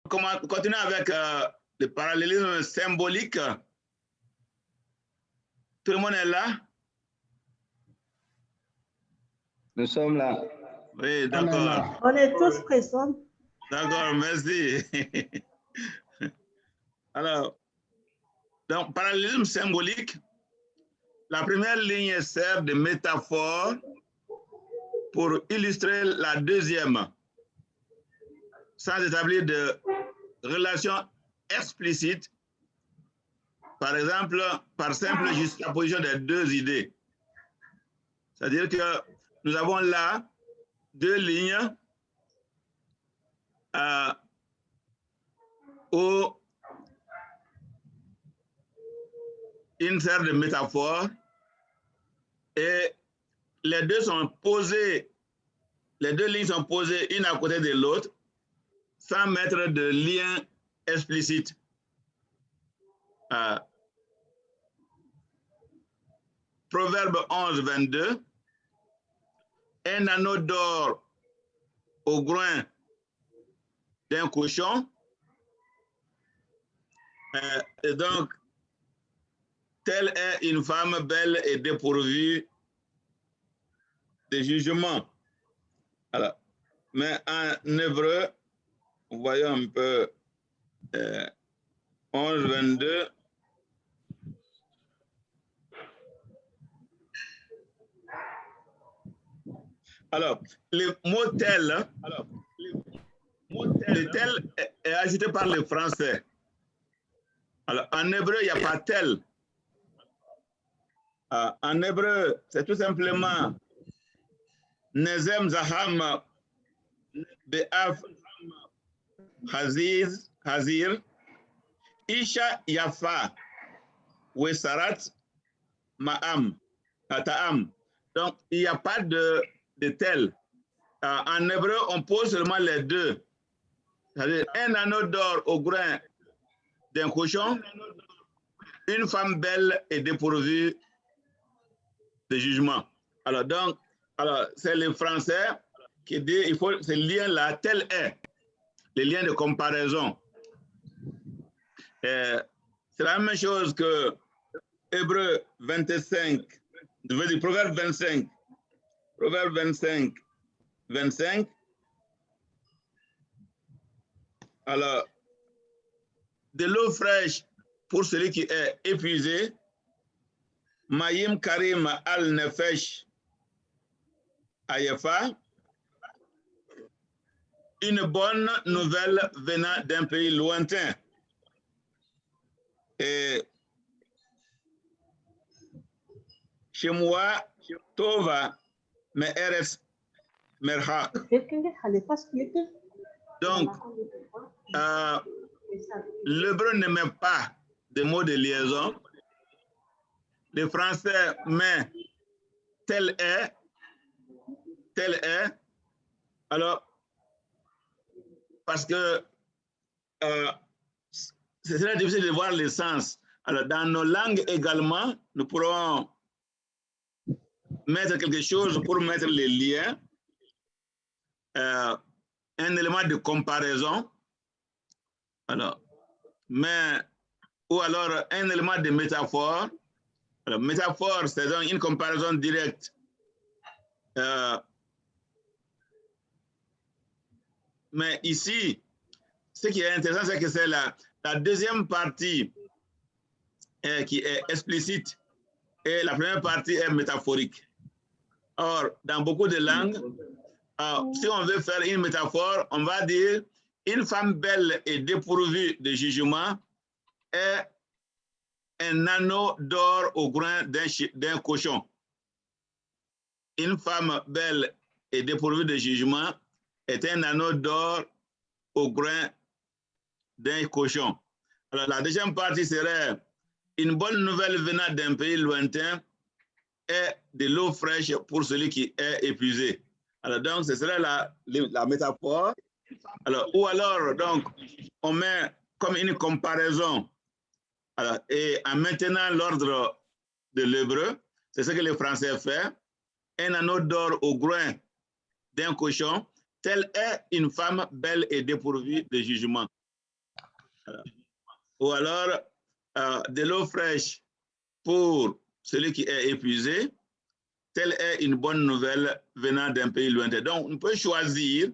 Continuons avec le parallélisme symbolique. Tout le monde est là? Nous sommes là. Oui, d'accord. On est tous présents. D'accord, merci. Alors, donc, parallélisme symbolique, la première ligne sert de métaphore pour illustrer la deuxième, sans établir de relation explicite, par exemple, par simple juxtaposition des deux idées. C'est-à-dire que nous avons là deux lignes où une série de métaphores et les deux sont posées, les deux lignes sont posées une à côté de l'autre sans mettre de lien explicite. Proverbe 11, 22. Un anneau d'or au groin d'un cochon. Et donc, telle est une femme belle et dépourvue de jugement. Alors, mais en hébreu, voyons un peu 11, 22. Alors, le mot tel, le tel est ajouté par le français. Alors, en hébreu, il n'y a pas tel. En hébreu, c'est tout simplement Nezem Zaham Be'af Hazir Isha Yafa Wesarat Ma'am Ta'am. Donc, il n'y a pas de tel. En hébreu, on pose seulement les deux. C'est-à-dire un anneau d'or au grain d'un cochon, une femme belle et dépourvue de jugement. Alors, donc, c'est le français qui dit il faut ce lien-là, tel est, le lien de comparaison. C'est la même chose que Hébreu 25, je veux dire Proverbe 25. Proverbe 25, 25. Alors, de l'eau fraîche pour celui qui est épuisé, Mayim Karim al-Nefesh Ayefa, une bonne nouvelle venant d'un pays lointain. Et chez moi, Tova, mais Eres Merha. Donc, l'hébreu ne met pas de mots de liaison. Le français met tel est. Alors, parce que c'est très difficile de voir le sens. Alors, dans nos langues également, nous pourrons mettre quelque chose pour mettre les liens, un élément de comparaison, alors, ou alors un élément de métaphore. Alors, métaphore, c'est donc une comparaison directe. Mais ici, ce qui est intéressant, c'est que c'est la deuxième partie qui est explicite et la première partie est métaphorique. Or, dans beaucoup de langues, si on veut faire une métaphore, on va dire une femme belle et dépourvue de jugement est un anneau d'or au grain d'un cochon. Une femme belle et dépourvue de jugement est un anneau d'or au grain d'un cochon. Alors, la deuxième partie serait une bonne nouvelle venant d'un pays lointain est de l'eau fraîche pour celui qui est épuisé. Alors, donc, ce serait la métaphore. Alors, ou alors, donc, on met comme une comparaison. Alors, et en maintenant l'ordre de l'hébreu, c'est ce que le français fait. Un anneau d'or au groin d'un cochon, telle est une femme belle et dépourvue de jugement. Ou alors, de l'eau fraîche pour celui qui est épuisé, telle est une bonne nouvelle venant d'un pays lointain. Donc, on peut choisir.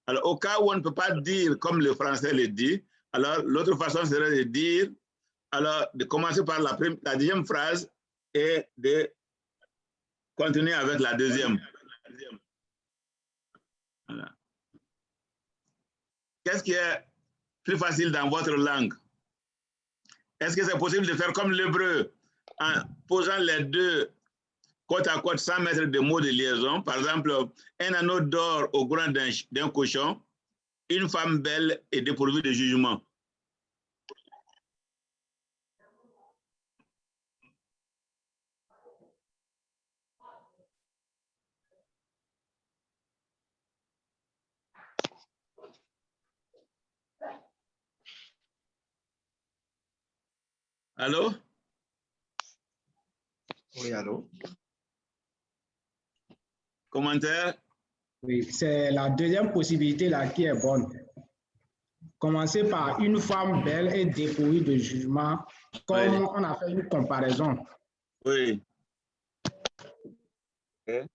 Alors, au cas où on ne peut pas dire comme le français le dit, alors l'autre façon serait de dire, alors de commencer par la deuxième phrase et de continuer avec la deuxième. Voilà. Qu'est-ce qui est plus facile dans votre langue? Est-ce que c'est possible de faire comme l'hébreu en posant les deux côte à côte sans mettre de mots de liaison? Par exemple, un anneau d'or au groin d'un cochon, une femme belle et dépourvue de jugement. Allô? Oui, allô? Commentaire? Oui, c'est la deuxième possibilité là qui est bonne. Commencer par une femme belle et dépourvue de jugement, comme Oui. on a fait une comparaison. Oui. Okay.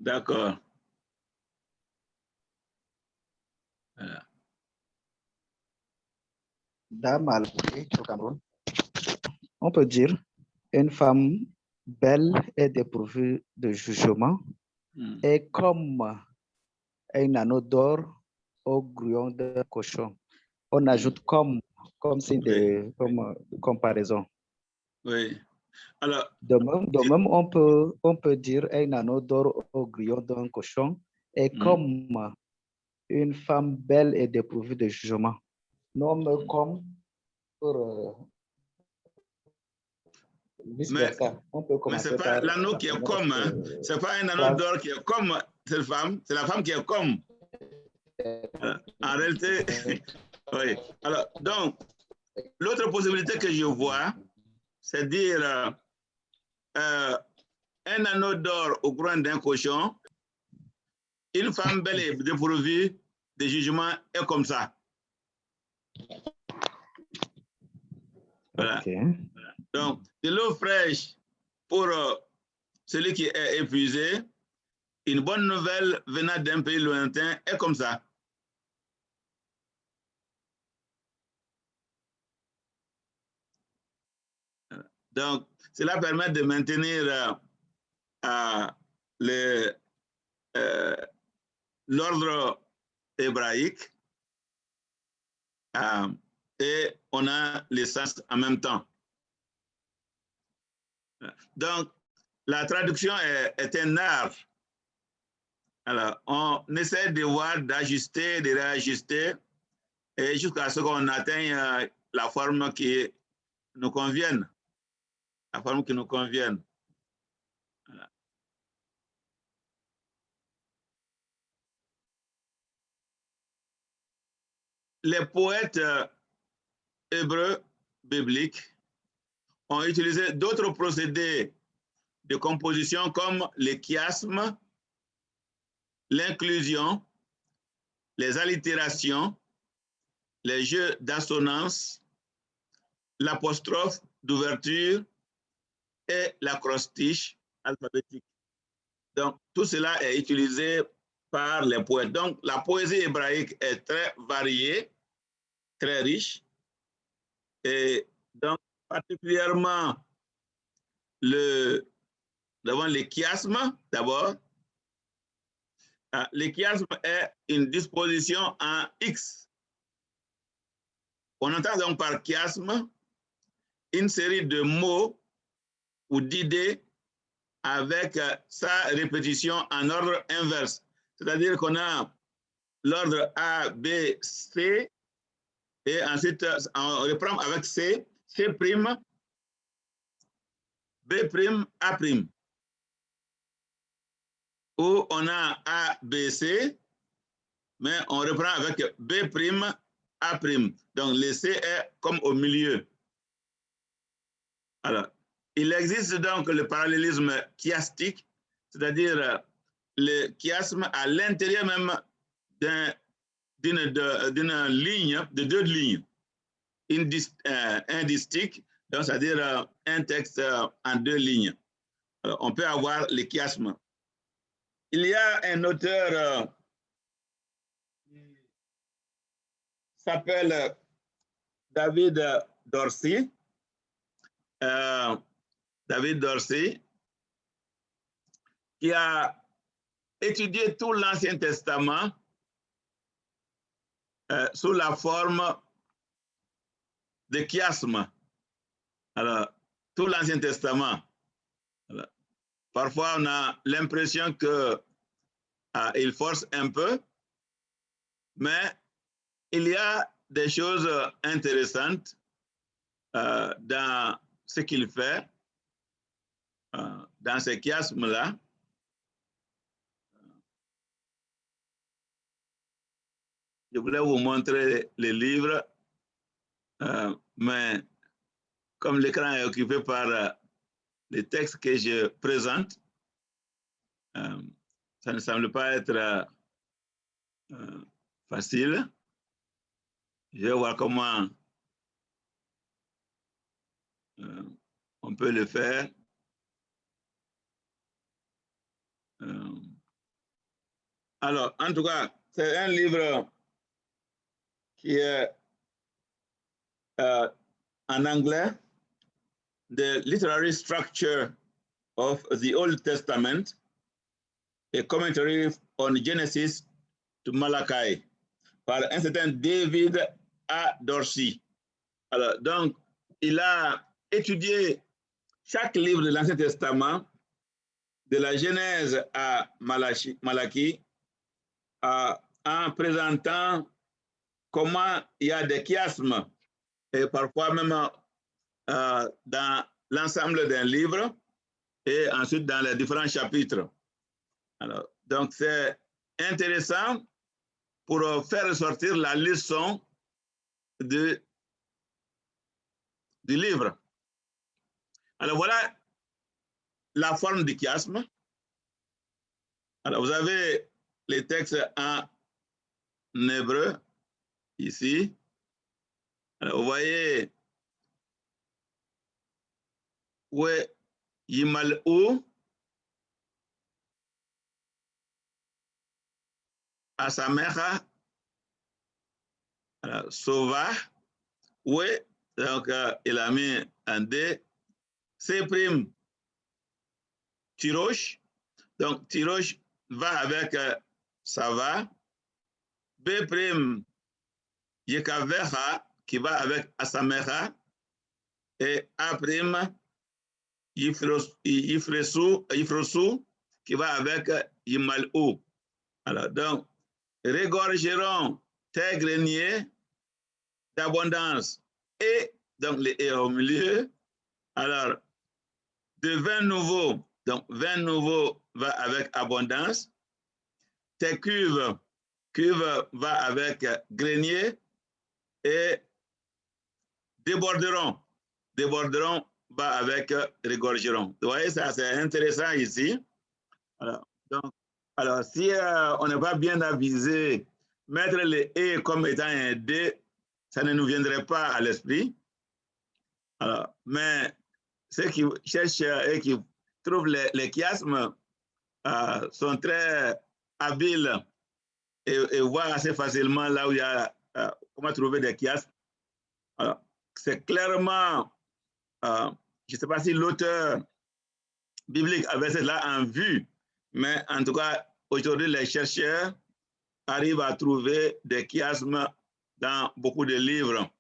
D'accord. Voilà. Dans ma langue, au Cameroun, on peut dire une femme belle et dépourvue de jugement est comme un anneau d'or au grillon de cochon. On ajoute comme signe de comparaison. Oui. Alors, de même, on peut dire un anneau d'or au grillon d'un cochon est comme une femme belle et dépourvue de jugement. Non, comme pour vice-versa. On peut commencer mais ce n'est pas l'anneau qui est comme, hein? Ce n'est pas un anneau d'or qui est comme cette femme, c'est la femme qui est comme. En réalité, oui. Alors, donc, l'autre possibilité que je vois, c'est dire un anneau d'or au groin d'un cochon, une femme belle et dépourvue de jugement est comme ça. Voilà. Okay. Donc, de l'eau fraîche pour celui qui est épuisé, une bonne nouvelle venant d'un pays lointain est comme ça. Donc, cela permet de maintenir l'ordre hébraïque et on a les sens en même temps. Donc, la traduction est un art. Alors, on essaie de voir, d'ajuster, de réajuster, et jusqu'à ce qu'on atteigne la forme qui nous convienne. La forme qui nous convienne. Voilà. Les poètes hébreux bibliques ont utilisé d'autres procédés de composition comme les chiasmes, l'inclusion, les allitérations, les jeux d'assonance, l'apostrophe d'ouverture et l'acrostiche alphabétique. Donc, tout cela est utilisé par les poètes. Donc, la poésie hébraïque est très variée, très riche. Et donc, particulièrement, devant les chiasmes, d'abord. Le chiasme est une disposition en X. On entend donc par chiasme une série de mots ou d'idées avec sa répétition en ordre inverse. C'est-à-dire qu'on a l'ordre A, B, C, et ensuite on reprend avec C, C', B', A'. Où on a A, B, C, mais on reprend avec B', A'. Donc le C est comme au milieu. Alors, il existe donc le parallélisme chiastique, c'est-à-dire le chiasme à l'intérieur même d'une ligne, de deux lignes, un distique, donc c'est-à-dire un texte en deux lignes. Alors, on peut avoir le chiasme. Il y a un auteur qui s'appelle David Dorsey. David Dorsey, qui a étudié tout l'Ancien Testament sous la forme de chiasme. Alors, tout l'Ancien Testament. Alors, parfois, on a l'impression qu'il force un peu, mais il y a des choses intéressantes dans ce qu'il fait, dans ce chiasme-là. Je voulais vous montrer les livres, mais comme l'écran est occupé par les textes que je présente, ça ne semble pas être facile. Je vais voir comment on peut le faire. Alors, en tout cas, c'est un livre qui est en anglais, The Literary Structure of the Old Testament, a Commentary on Genesis to Malachi, par un certain David A. Dorsey. Alors, donc, il a étudié chaque livre de l'Ancien Testament, de la Genèse à Malachie, en présentant comment il y a des chiasmes, et parfois même dans l'ensemble d'un livre, et ensuite dans les différents chapitres. Alors, donc, c'est intéressant pour faire ressortir la leçon du livre. Alors, voilà la forme du chiasme. Alors, vous avez les textes en hébreu, ici. Alors, vous voyez, ouais, Yimal'u, Asamecha, Sova, ouais, donc il a mis un D, C', Tirosh, donc Tirosh va avec Sava, B', Yekavecha, qui va avec Asamecha, et A', Yifresu, qui va avec Yimal'u. Alors, donc, regorgeront tes greniers d'abondance et donc les et au milieu. Alors, de vin nouveau, donc vin nouveau va avec abondance. Tes cuves va avec grenier et déborderont va avec regorgeront. Vous voyez, ça c'est intéressant ici. Alors, si on n'est pas bien avisé, mettre le « et » comme étant un « d », ça ne nous viendrait pas à l'esprit. Alors, mais ceux qui cherchent et qui trouvent les chiasmes sont très habiles et voient assez facilement là où il y a comment trouver des chiasmes. Alors, c'est clairement, je ne sais pas si l'auteur biblique avait cela en vue, mais en tout cas, aujourd'hui, les chercheurs arrivent à trouver des chiasmes dans beaucoup de livres.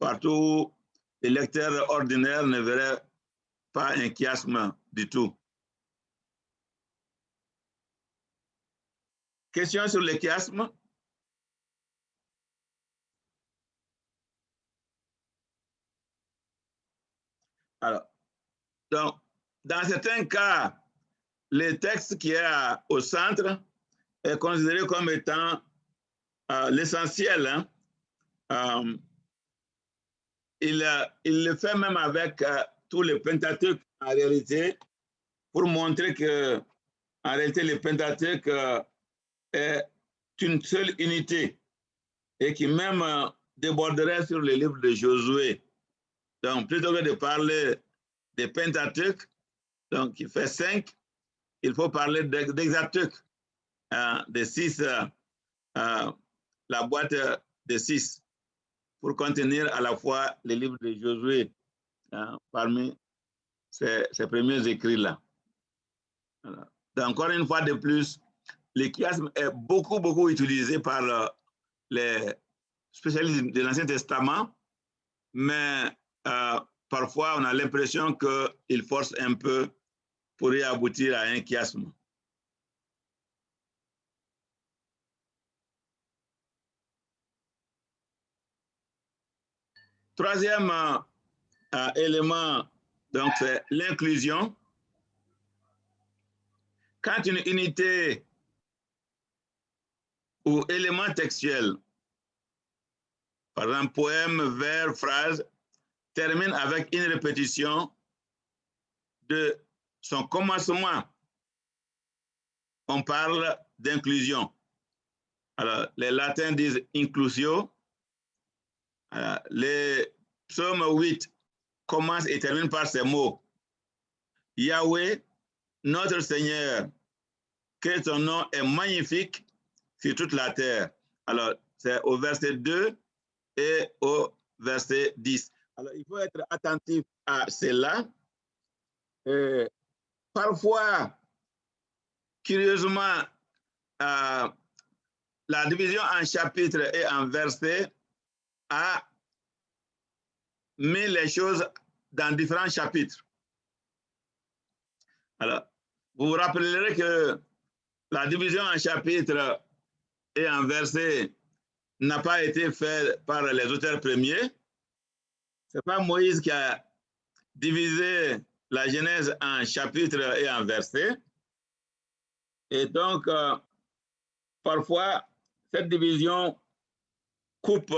Partout, les lecteurs ordinaires ne verraient pas un chiasme du tout. Question sur les chiasmes? Alors, donc, dans certains cas, le texte qui est au centre est considéré comme étant l'essentiel. Hein? Il le fait même avec tout le Pentateuque en réalité, pour montrer que en réalité le Pentateuque est une seule unité. et qui même déborderait sur le livre de Josué. Donc, plutôt que de parler des Pentateuque, donc qui fait 5, il faut parler d'Hexateuque, de 6, la boîte de 6, pour contenir à la fois le livre de Josué parmi ces premiers écrits-là. Voilà. Donc, encore une fois de plus, le chiasme est beaucoup utilisé par les spécialistes de l'Ancien Testament, mais parfois on a l'impression qu'il force un peu pour y aboutir à un chiasme. Troisième élément, donc, c'est l'inclusion. Quand une unité ou élément textuel, par exemple poème, vers, phrase, termine avec une répétition de son commencement, on parle d'inclusion. Alors, les latins disent inclusio. Alors, les psaumes 8 commencent et terminent par ces mots. Yahweh, notre Seigneur, que ton nom est magnifique sur toute la terre. Alors, c'est au verset 2 et au verset 10. Alors, il faut être attentif à cela. Parfois, curieusement, la division en chapitres et en versets a mis les choses dans différents chapitres. Alors, vous vous rappellerez que la division en chapitres et en versets n'a pas été faite par les auteurs premiers. Ce n'est pas Moïse qui a divisé la Genèse en chapitres et en versets. Et donc, parfois, cette division coupe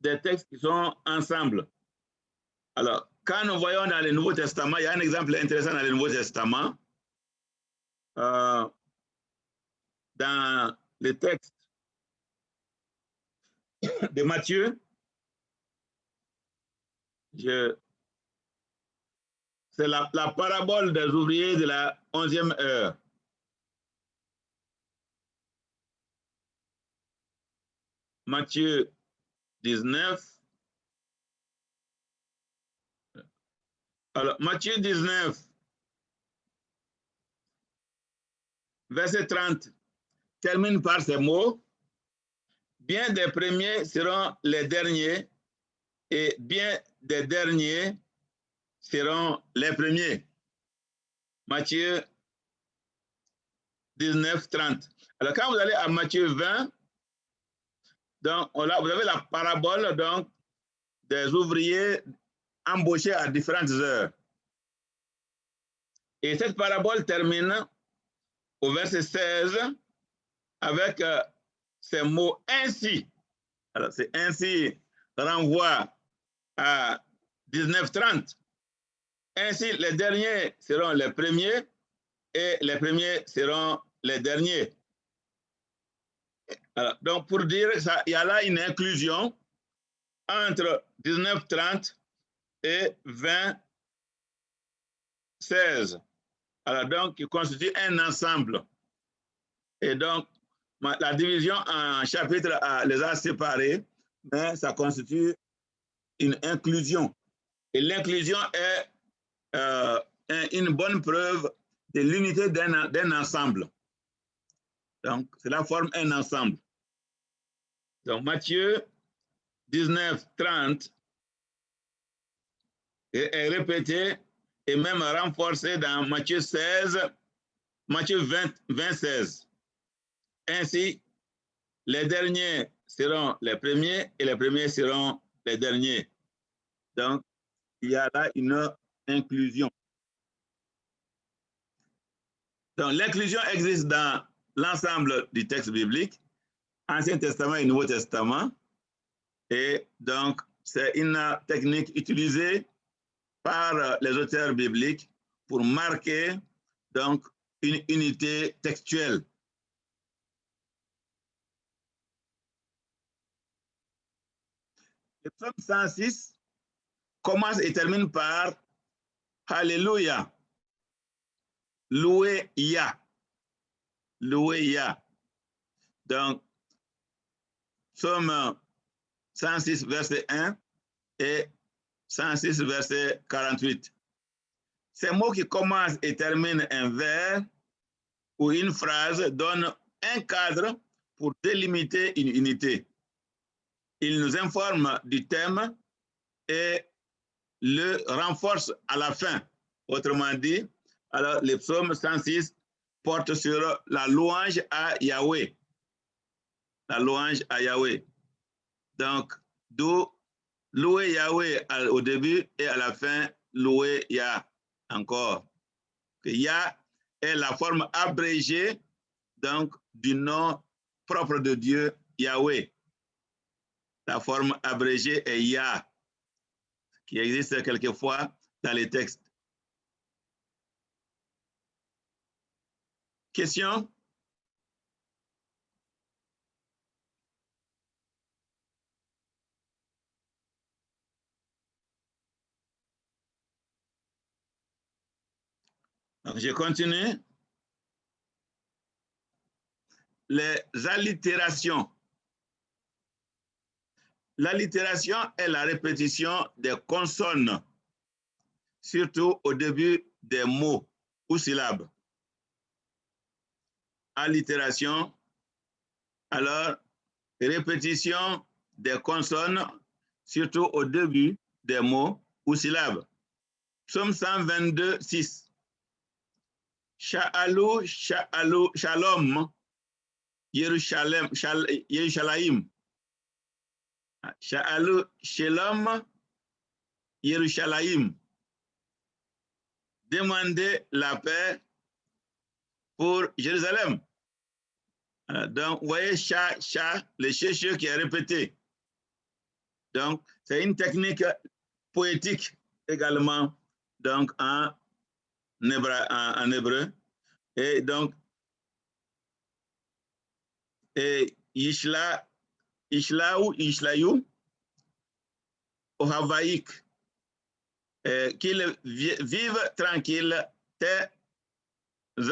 des textes qui sont ensemble. Alors, quand nous voyons dans le Nouveau Testament, il y a un exemple intéressant dans le Nouveau Testament. Dans le texte de Matthieu, c'est la parabole des ouvriers de la 11e heure. Matthieu 19. Alors, Matthieu 19, verset 30, termine par ces mots. Bien des premiers seront les derniers, et bien des derniers seront les premiers. Matthieu 19, 30. Alors, quand vous allez à Matthieu 20, donc, vous avez la parabole donc, des ouvriers embauchés à différentes heures. Et cette parabole termine au verset 16 avec ces mots ainsi. Alors, c'est ainsi renvoie à 19:30. Ainsi, les derniers seront les premiers et les premiers seront les derniers. Alors, donc, pour dire ça, il y a là une inclusion entre 19:30 et 20:16. Alors, donc, il constitue un ensemble. Et donc, la division en chapitres les a séparés, mais ça constitue une inclusion. Et l'inclusion est une bonne preuve de l'unité d'un ensemble. Donc, cela forme un ensemble. Donc, Matthieu 19:30 est répété et même renforcé dans Matthieu 20:16. Ainsi, les derniers seront les premiers et les premiers seront les derniers. Donc, il y a là une inclusion. Donc, l'inclusion existe dans l'ensemble du texte biblique, Ancien Testament et Nouveau Testament. Et donc, c'est une technique utilisée par les auteurs bibliques pour marquer donc une unité textuelle. Le psaume 106 commence et termine par Alléluia. Loué Yah. Loué Yah. Donc, psaume 106, verset 1 et 106, verset 48. Ces mots qui commencent et terminent un vers ou une phrase donnent un cadre pour délimiter une unité. Ils nous informent du thème et le renforcent à la fin. Autrement dit, alors le psaume 106 porte sur la louange à Yahweh. La louange à Yahweh. Donc, d'où louer Yahweh au début et à la fin, louer Yah encore. Yah est la forme abrégée donc, du nom propre de Dieu, Yahweh. La forme abrégée est Yah, qui existe quelquefois dans les textes. Question? Donc, je continue. Les allitérations. L'allitération est la répétition des consonnes, surtout au début des mots ou syllabes. Allitération, alors répétition des consonnes, surtout au début des mots ou syllabes. Psaume 122, 6. Sha'alu, sha'alu, shalom, Yerushalem, Yerushalayim. Sha'alu, shalom, Yerushalayim. Demandez la paix pour Jérusalem. Donc, vous voyez, le ch qui est répété. Donc, c'est une technique poétique également, donc en hébreu. Et donc, Ishla, Ishlaou, Ishlayu, au Havaïque, qu'ils vivent tranquilles, tes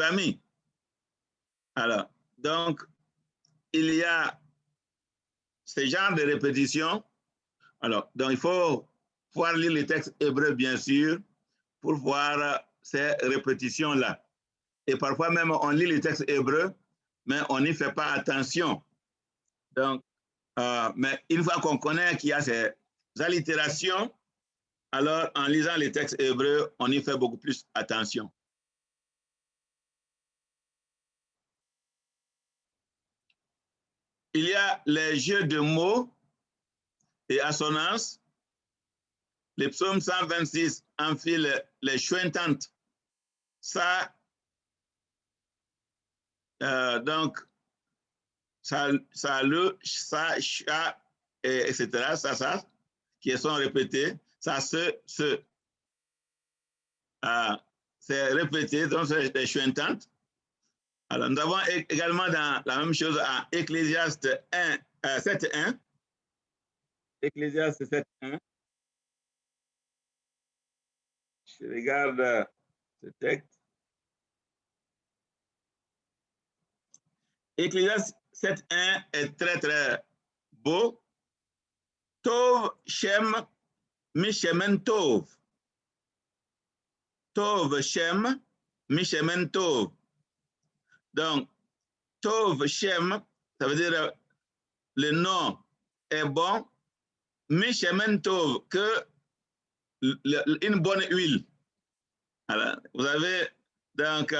amis. Alors, donc, il y a ce genre de répétition. Alors, donc, il faut pouvoir lire les textes hébreux, bien sûr, pour voir ces répétitions-là. Et parfois même, on lit les textes hébreux, mais on n'y fait pas attention. Donc, mais une fois qu'on connaît qu'il y a ces allitérations, alors en lisant les textes hébreux, on y fait beaucoup plus attention. Il y a les jeux de mots et assonances. Le psaume 126 enfile les chointantes. Ça, donc, ça, le, ça, cha, etc. Ça, qui sont répétés. Ça, c'est répété, donc c'est les chointantes. Alors, nous avons également dans la même chose en Ecclésiaste 7.1. Ecclésiaste 7.1. Je regarde ce texte. Ecclésiaste 7.1 est très, très beau. Tov Shem Mishemen Tov. Tov Shem Mishemen Tov. Donc, Tov Shem, ça veut dire le nom est bon. Mishemen Tov, que une bonne huile. Alors, vous avez donc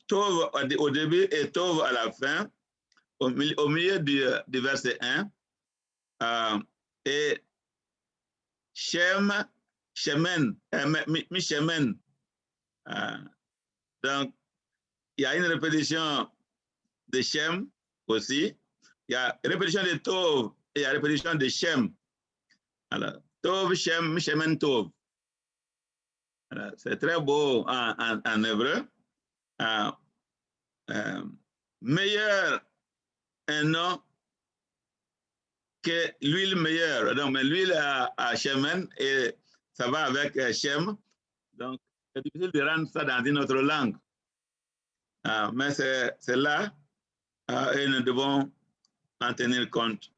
Tov au début et Tov à la fin, au milieu du verset 1. Et Shem, Shemen, Mishemen. Donc, il y a une répétition de Shem aussi. Il y a une répétition de Tov et il y a une répétition de Shem. Alors, Tov, Shem, Mishemen, Tov. C'est très beau en hébreu. Meilleur un nom que l'huile meilleure. Donc, mais l'huile à Shemen, et ça va avec Shem. Donc, c'est difficile de rendre ça dans une autre langue. Mais c'est là et nous devons en tenir compte.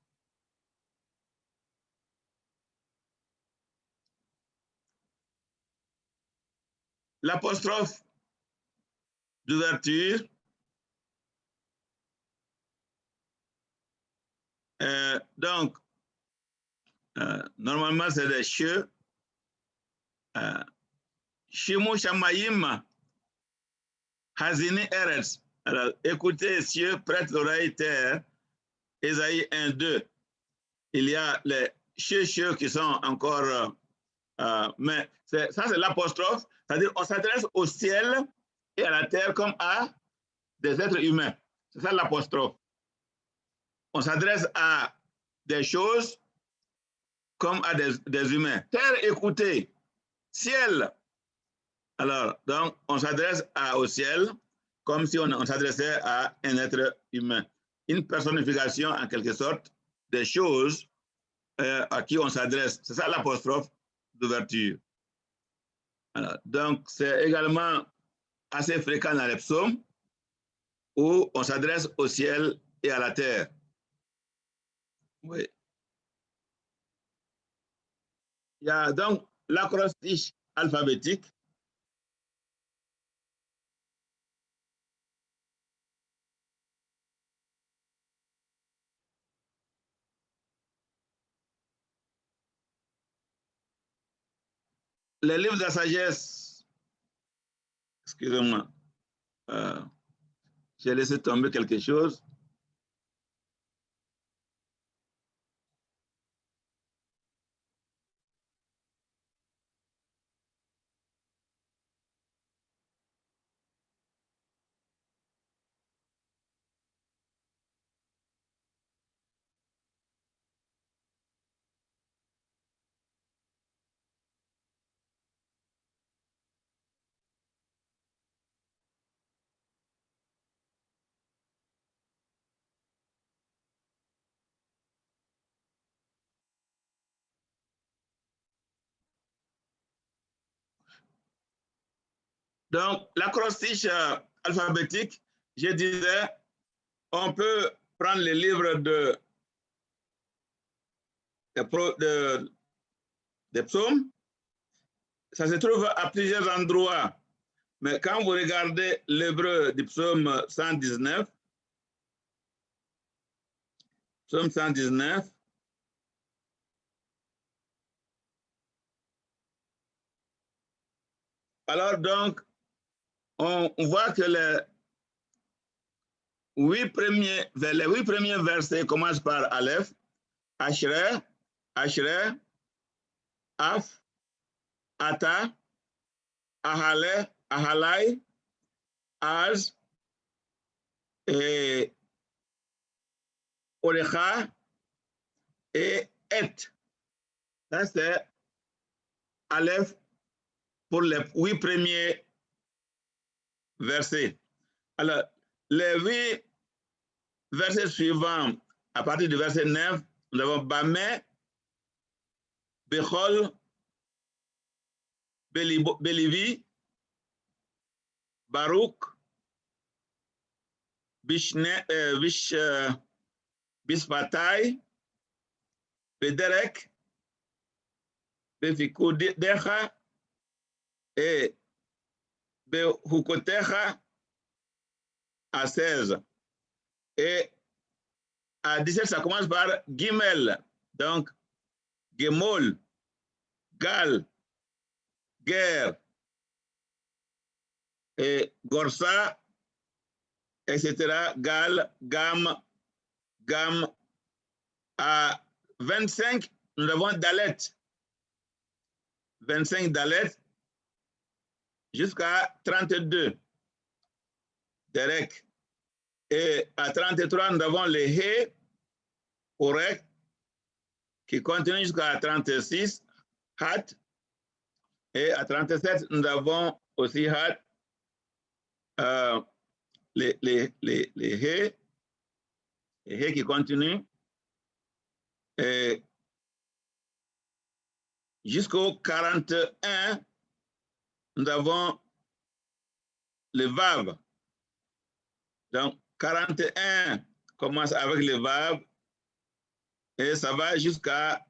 L'apostrophe d'ouverture, donc, normalement, c'est des che. Shimu Shamayim, Hazini Eretz. Alors, écoutez, cieux, prête l'oreille, terre. Ésaïe 1, 2. Il y a les che qui sont encore. Mais ça, c'est l'apostrophe. C'est-à-dire, on s'adresse au ciel et à la terre comme à des êtres humains. C'est ça l'apostrophe. On s'adresse à des choses comme à des humains. Terre, écoutez. Ciel. Alors, donc, on s'adresse au ciel comme si on s'adressait à un être humain. Une personnification, en quelque sorte, des choses à qui on s'adresse. C'est ça l'apostrophe d'ouverture. Donc, c'est également assez fréquent dans les psaumes où on s'adresse au ciel et à la terre. Oui. Il y a donc l'acrostiche alphabétique. Les livres de la sagesse, excusez-moi, j'ai laissé tomber quelque chose. Donc, l'acrostiche alphabétique, je disais, on peut prendre les livres des psaumes. Ça se trouve à plusieurs endroits. Mais quand vous regardez l'hébreu du psaume 119, psaume 119, alors donc, on voit que les 8 premiers versets commencent par Aleph, Ashre, Ashre, Af, Ata, Ahale, Ahalai, Az, et Orecha et Et. Ça, c'est Aleph pour les 8 premiers versets. Alors, les 8 versets suivants, à partir du verset 9, nous avons Bameh, Bechol, Belivi, Baruch, Bispatai, Bederek, Befikudecha et Behukotecha à 16. Et à 17, ça commence par Gimel. Donc, Gemol, Gal, Ger, et Gorsa, etc. Gal, Gam, Gam. À 25, nous avons Dalet. 25 Dalet jusqu'à 32. Derek. Et à 33, nous avons les He, Orek, qui continue jusqu'à 36, Hat. Et à 37, nous avons aussi Hat, les He qui continuent. Et jusqu'au 41, nous avons le VAV. Donc, 41 commence avec le VAV et ça va jusqu'à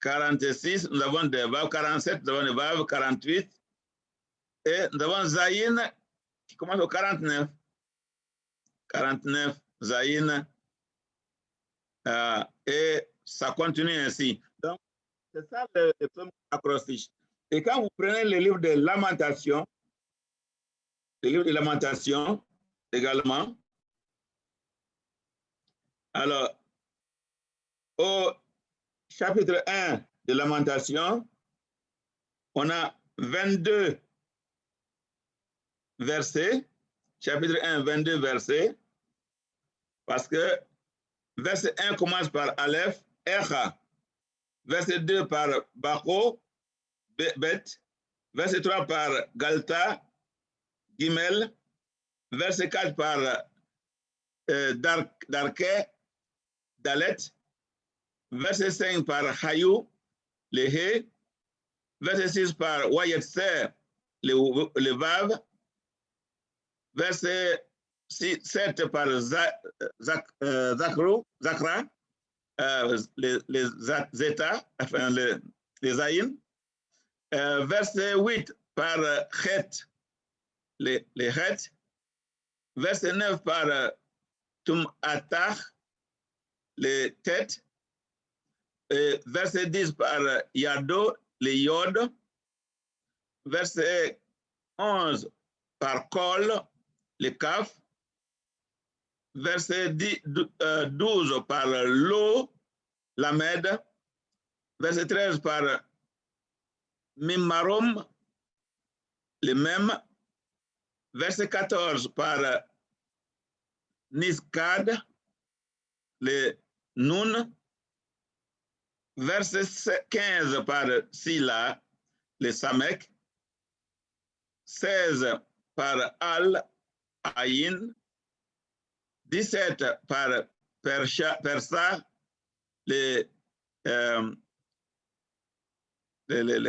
46. Nous avons des VAV. 47, nous avons des VAV. 48. Et nous avons Zayin qui commence au 49. 49, Zayin. Et ça continue ainsi. Donc, c'est ça le premier acrostiche. Et quand vous prenez le livre de Lamentation, également, alors, au chapitre 1 de Lamentation, on a 22 versets, chapitre 1, 22 versets, parce que verset 1 commence par Aleph, Echa, verset 2 par Bako, Bet, verset 3 par Galta, Gimel, verset 4 par Darke, Dalet, verset 5 par Hayou, le verset 6 par Wayetser, le Vav, verset 7 par Zakra, les Zeta, enfin les Aïn, verset 8 par Chet, les Chet, verset 9 par Tum Atach, les têtes, verset 10 par Yado, les Yod, verset 11 par Kol, les Kaf, verset 12 par Lo, Lamed, verset 13 par Mimarom, les mêmes, verset 14 par Niskad, les Nun, verset 15 par Sila, les Samek, 16 par Al, Aïn, 17 par Persa,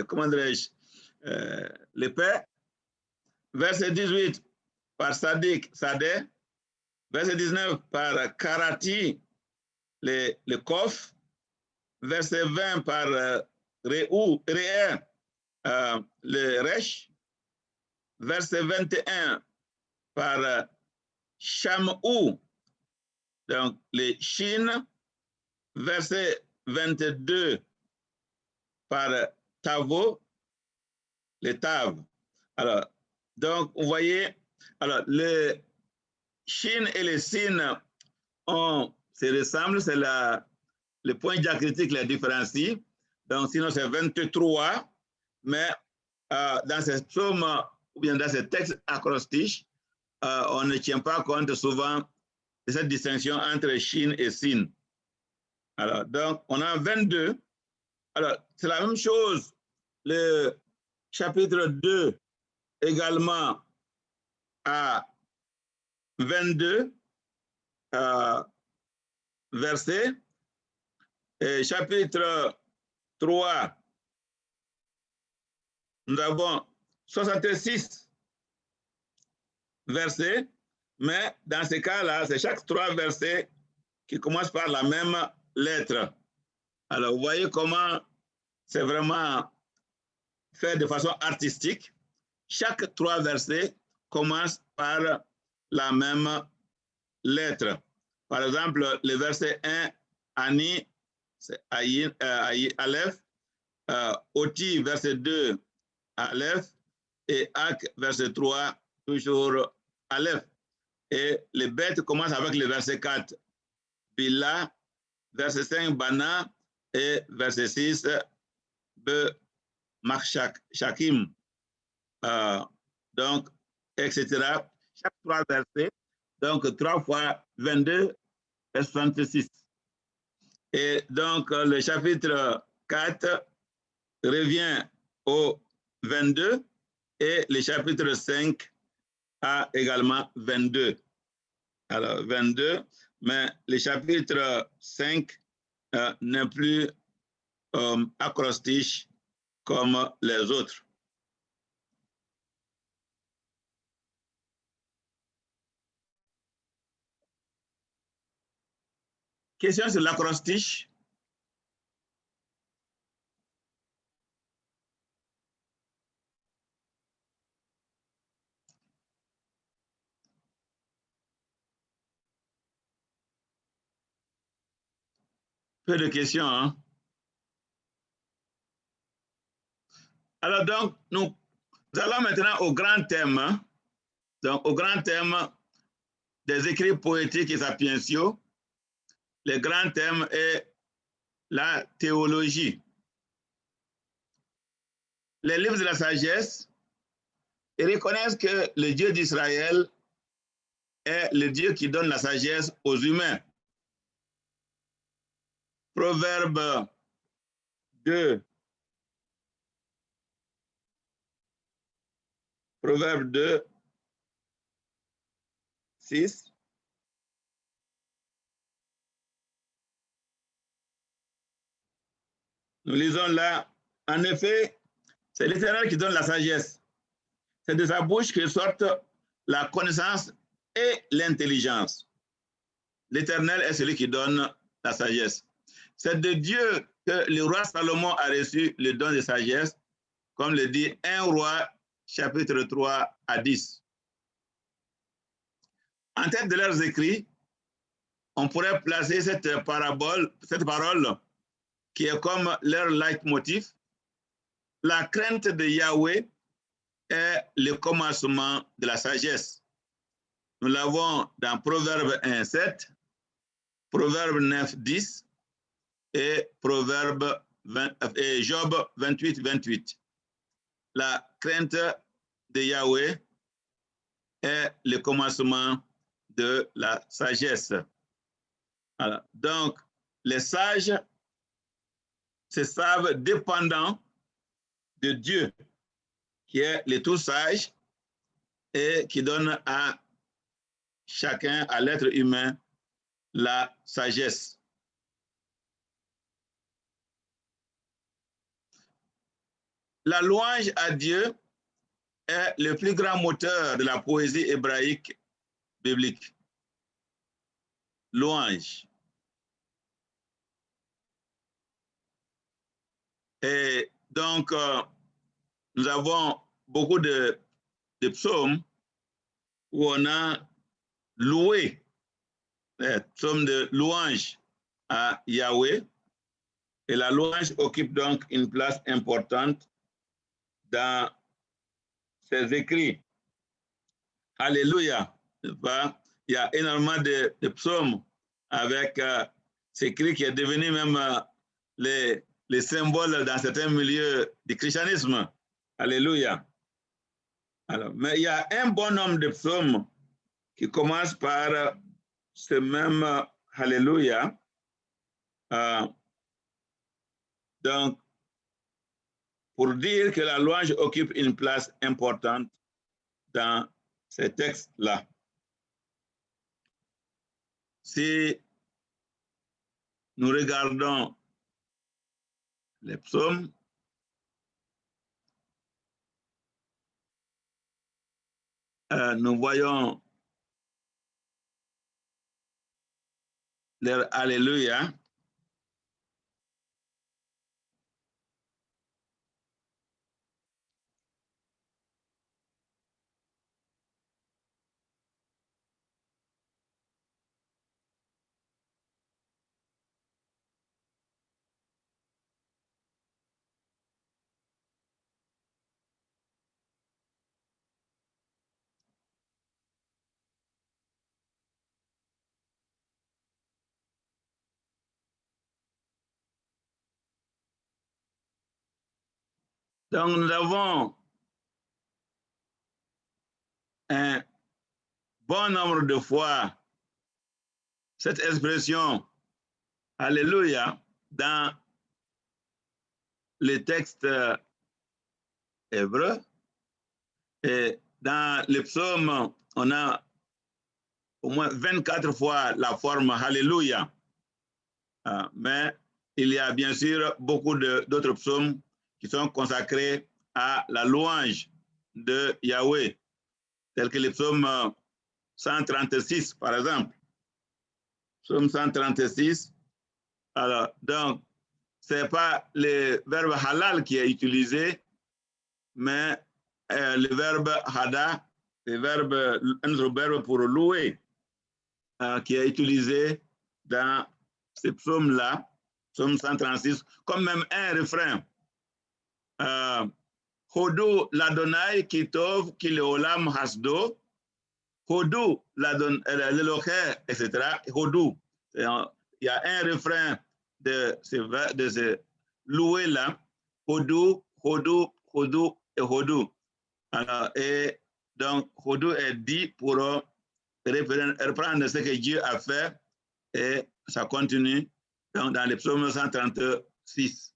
comment dirais-je, l'épée, verset 18 par Sadik, Sadeh, verset 19 par Karati, le Kof, verset 20 par Réé, le Resh, verset 21 par Shamou, donc les Chines, verset 22 par Tavo, les Tav. Alors, donc, vous voyez, alors, les Chines et les Sines se ressemblent, c'est le point diacritique les différencie. Donc, sinon, c'est 23, mais dans ces psaumes ou bien dans ces textes acrostiches, on ne tient pas compte souvent de cette distinction entre Chine et Sin. Alors, donc, on a 22. Alors, c'est la même chose. Le chapitre 2 également à 22 versets. Et chapitre 3, nous avons 66 versets, mais dans ce cas-là, c'est chaque 3 versets qui commencent par la même lettre. Alors, vous voyez comment c'est vraiment fait de façon artistique. Chaque 3 versets commencent par la même lettre. Par exemple, le verset 1, Ani, c'est Aleph, Oti, verset 2, Aleph, et Ak, verset 3, toujours Aleph. Et les bêtes commencent avec le verset 4, Bila, verset 5, Bana, et verset 6, Be, Shakim. Donc, etc. Chaque 3 versets, donc 3 fois 22, 66. Et donc, le chapitre 4 revient au 22 et le chapitre 5 a également 22. Alors, 22, mais le chapitre 5 n'est plus acrostiche comme les autres. Question sur l'acrostiche. Peu de questions, hein? Alors donc, nous allons maintenant au grand thème, hein? Donc au grand thème des écrits poétiques et sapientiaux. Le grand thème est la théologie. Les livres de la sagesse reconnaissent que le Dieu d'Israël est le Dieu qui donne la sagesse aux humains. Proverbe 2. Proverbe 2, 6. Nous lisons là, en effet, c'est l'Éternel qui donne la sagesse. C'est de sa bouche que sortent la connaissance et l'intelligence. L'Éternel est celui qui donne la sagesse. C'est de Dieu que le roi Salomon a reçu le don de sagesse, comme le dit 1 Roi, chapitre 3 à 10. En tête de leurs écrits, on pourrait placer cette parole qui est comme leur leitmotiv. La crainte de Yahweh est le commencement de la sagesse. Nous l'avons dans Proverbe 1, 7, Proverbe 9, 10 et Job 28, 28. La crainte de Yahweh est le commencement de la sagesse. Alors, donc, les sages se savent dépendants de Dieu, qui est le tout sage et qui donne à chacun, à l'être humain, la sagesse. La louange à Dieu est le plus grand moteur de la poésie hébraïque biblique. Louange. Et donc, nous avons beaucoup de psaumes où on a loué, les psaumes de louange à Yahweh. Et la louange occupe donc une place importante dans ces écrits. Alléluia. Il y a énormément de psaumes avec ces cris qui est devenu même les symboles dans certains milieux du christianisme. Alléluia. Alors, mais il y a un bon nombre de psaumes qui commencent par ce même Alléluia. Donc, pour dire que la louange occupe une place importante dans ces textes-là. Si nous regardons les psaumes, nous voyons leur Alléluia. Donc, nous avons un bon nombre de fois cette expression Alléluia dans les textes hébreux. Et dans les psaumes, on a au moins 24 fois la forme Alléluia. Mais il y a bien sûr beaucoup d'autres psaumes qui sont consacrés à la louange de Yahweh, tels que les psaumes 136, par exemple. Psaume 136. Alors, donc, ce n'est pas le verbe halal qui est utilisé, mais le verbe hada, un autre verbe pour louer, qui est utilisé dans ces psaumes-là, psaume 136, comme même un refrain. Hodou l'Adonai kitov ki leolam hasdo, Hodou l'Elohe, etc. Hodou. Il y a un refrain de ce louer-là, Hodou, Hodou, Hodou et Hodou. Alors, et donc, Hodou est dit pour reprendre ce que Dieu a fait, et ça continue donc, dans les psaumes 136.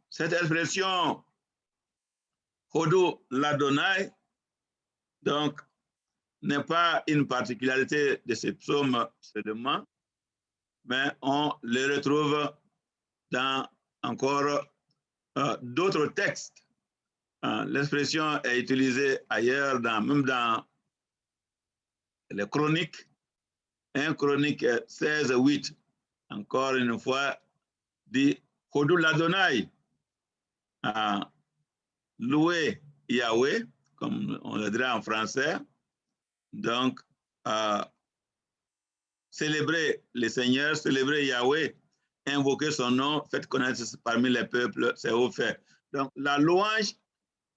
Cette expression Hodou l'Adonai, donc, n'est pas une particularité de ces psaumes seulement, mais on le retrouve dans encore d'autres textes. L'expression est utilisée ailleurs, même dans les chroniques. 1 Chronique 16, 8, encore une fois, dit Hodou l'Adonai, louer Yahweh, comme on le dirait en français. Donc, célébrer le Seigneur, célébrer Yahweh, invoquer son nom, faites connaître parmi les peuples ses hauts faits. Donc, la louange,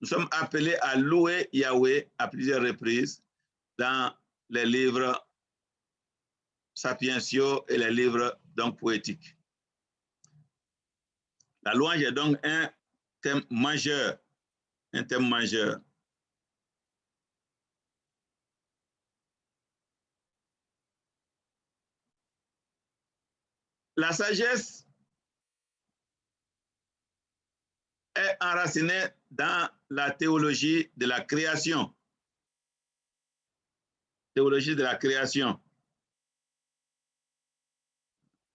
nous sommes appelés à louer Yahweh à plusieurs reprises dans les livres sapientiaux et les livres donc poétiques. La louange est donc un thème majeur, un thème majeur. La sagesse est enracinée dans la théologie de la création. Théologie de la création.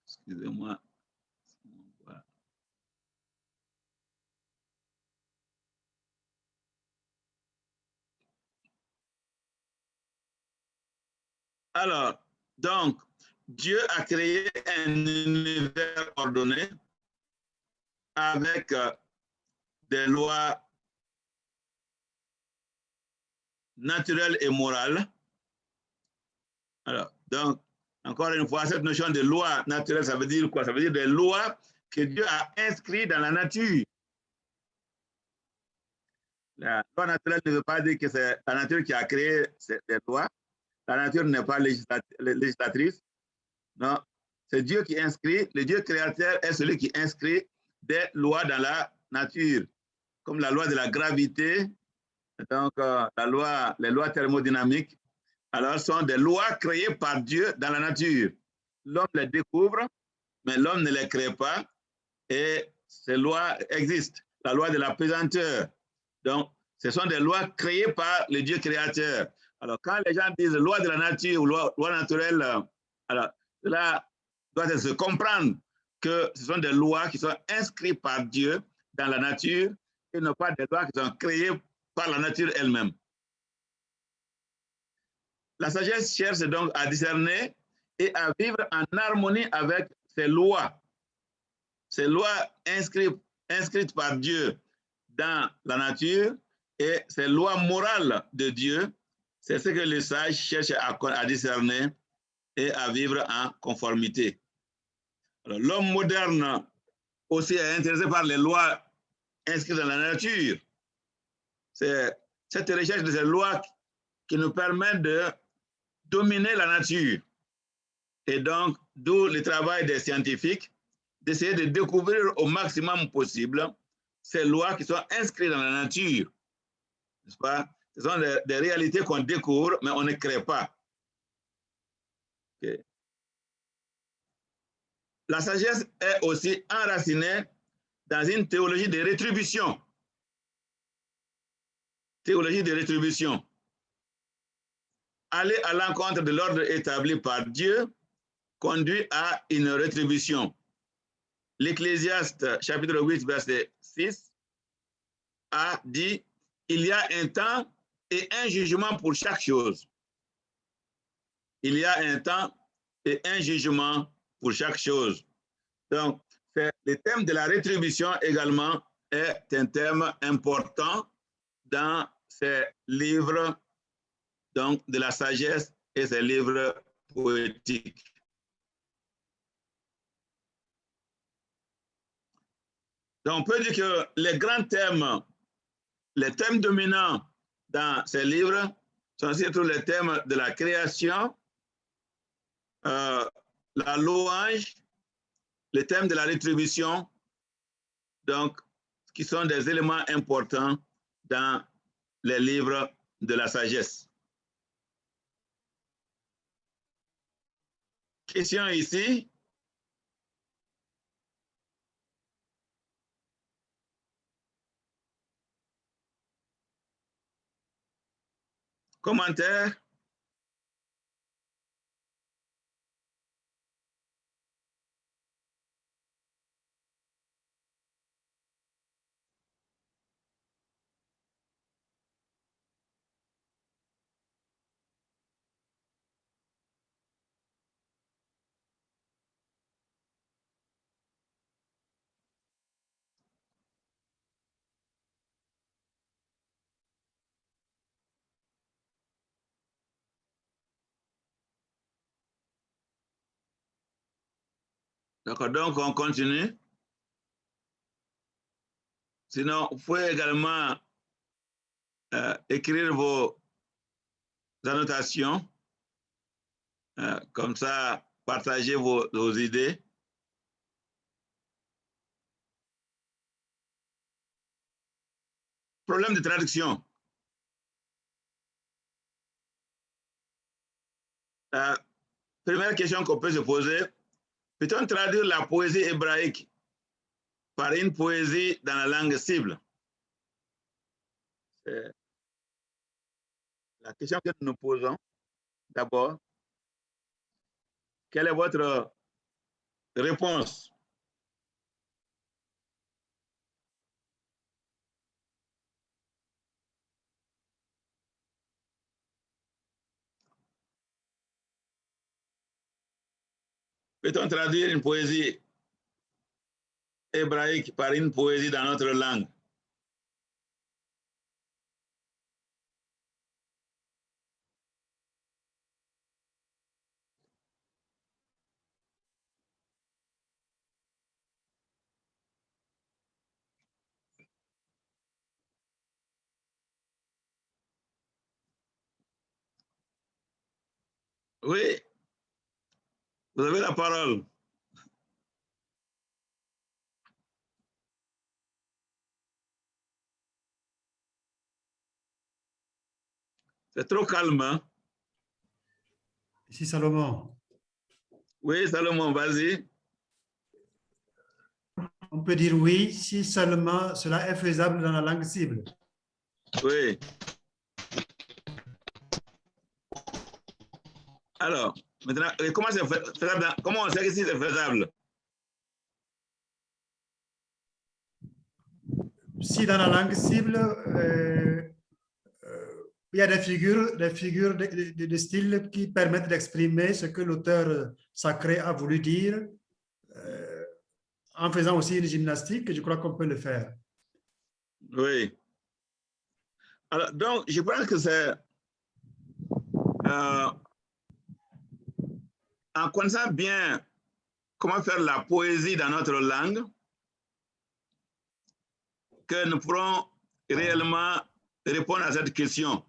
Excusez-moi. Alors, donc, Dieu a créé un univers ordonné avec des lois naturelles et morales. Alors, donc, encore une fois, cette notion de loi naturelle, ça veut dire quoi? Ça veut dire des lois que Dieu a inscrites dans la nature. La loi naturelle ne veut pas dire que c'est la nature qui a créé ces lois. La nature n'est pas législatrice. Non, c'est Dieu qui inscrit. Le Dieu créateur est celui qui inscrit des lois dans la nature, comme la loi de la gravité, donc les lois thermodynamiques. Alors, ce sont des lois créées par Dieu dans la nature. L'homme les découvre, mais l'homme ne les crée pas. Et ces lois existent. La loi de la pesanteur. Donc, ce sont des lois créées par le Dieu créateur. Alors, quand les gens disent loi de la nature ou loi naturelle, alors, cela doit se comprendre que ce sont des lois qui sont inscrites par Dieu dans la nature et non pas des lois qui sont créées par la nature elle-même. La sagesse cherche donc à discerner et à vivre en harmonie avec ces lois inscrites par Dieu dans la nature et ces lois morales de Dieu. C'est ce que les sages cherchent à discerner et à vivre en conformité. L'homme moderne aussi est intéressé par les lois inscrites dans la nature. C'est cette recherche de ces lois qui nous permet de dominer la nature. Et donc, d'où le travail des scientifiques, d'essayer de découvrir au maximum possible ces lois qui sont inscrites dans la nature. N'est-ce pas? Ce sont des réalités qu'on découvre, mais on ne crée pas. Okay. La sagesse est aussi enracinée dans une théologie de rétribution. Théologie de rétribution. Aller à l'encontre de l'ordre établi par Dieu conduit à une rétribution. l'Ecclésiaste, chapitre 8, verset 6, a dit, il y a un temps et un jugement pour chaque chose. Il y a un temps et un jugement pour chaque chose. Donc, le thème de la rétribution également est un thème important dans ces livres donc, de la sagesse et ces livres poétiques. Donc, on peut dire que les grands thèmes, les thèmes dominants dans ces livres sont surtout les thèmes de la création, la louange, les thèmes de la rétribution, donc, qui sont des éléments importants dans les livres de la sagesse. Question ici. Commentaire. D'accord, donc on continue. Sinon, vous pouvez également écrire vos annotations. Comme ça, partagez vos idées. Problème de traduction. Première question qu'on peut se poser, peut-on traduire la poésie hébraïque par une poésie dans la langue cible? C'est la question que nous nous posons. D'abord, quelle est votre réponse? Peut-on traduire une poésie hébraïque par une poésie dans notre langue? Oui, vous avez la parole. C'est trop calme, hein? Ici Salomon. Oui, Salomon, vas-y. On peut dire oui si seulement cela est faisable dans la langue cible. Oui. Alors, maintenant, comment c'est faisable? Comment on sait que si c'est faisable? Si dans la langue cible, il y a des figures de style qui permettent d'exprimer ce que l'auteur sacré a voulu dire, en faisant aussi une gymnastique, je crois qu'on peut le faire. Oui. Alors, donc, je pense que c'est en connaissant bien comment faire la poésie dans notre langue que nous pourrons réellement répondre à cette question.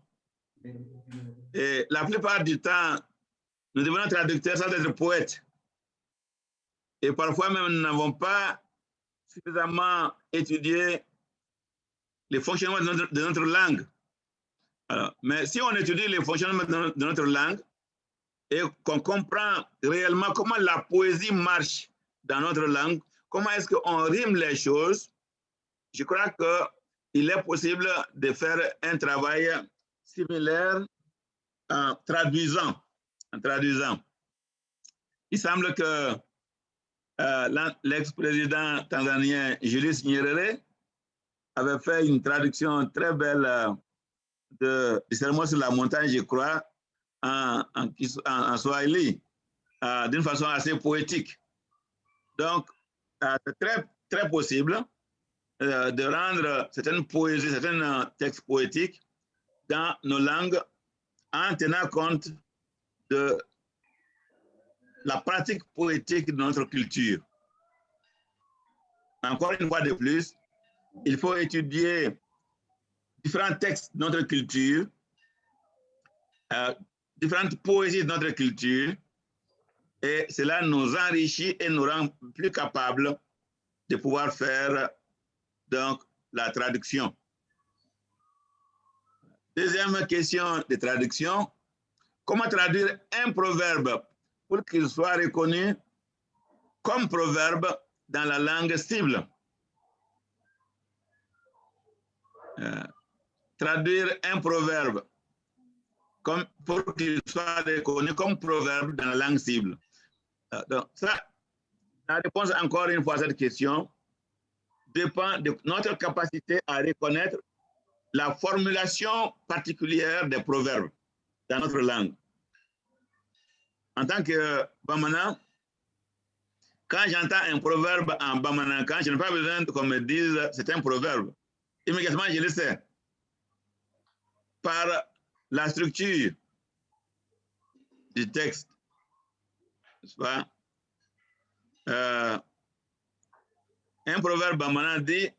Et la plupart du temps, nous devenons traducteurs sans être poètes. Et parfois même, nous n'avons pas suffisamment étudié les fonctionnements de notre langue. Alors, mais si on étudie les fonctionnements de notre langue et qu'on comprend réellement comment la poésie marche dans notre langue, comment est-ce qu'on rime les choses, je crois qu'il est possible de faire un travail similaire en traduisant. Il semble que l'ex-président tanzanien Julius Nyerere avait fait une traduction très belle du sermon sur la montagne, je crois, en Swahili, d'une façon assez poétique. Donc, c'est très, très possible de rendre certaines poésies, certains textes poétiques dans nos langues en tenant compte de la pratique poétique de notre culture. Encore une fois de plus, il faut étudier différents textes de notre culture, différentes poésies de notre culture, et cela nous enrichit et nous rend plus capables de pouvoir faire donc la traduction. Deuxième question de traduction, comment traduire un proverbe pour qu'il soit reconnu comme proverbe dans la langue cible? Traduire un proverbe pour qu'il soit reconnu comme proverbe dans la langue cible. Donc, ça, la réponse encore une fois à cette question dépend de notre capacité à reconnaître la formulation particulière des proverbes dans notre langue. En tant que Bamana, quand j'entends un proverbe en Bamanankan, je n'ai pas besoin qu'on me dise c'est un proverbe. Immédiatement, je le sais. Par la structure du texte, n'est-ce pas? Un proverbe Bamana dit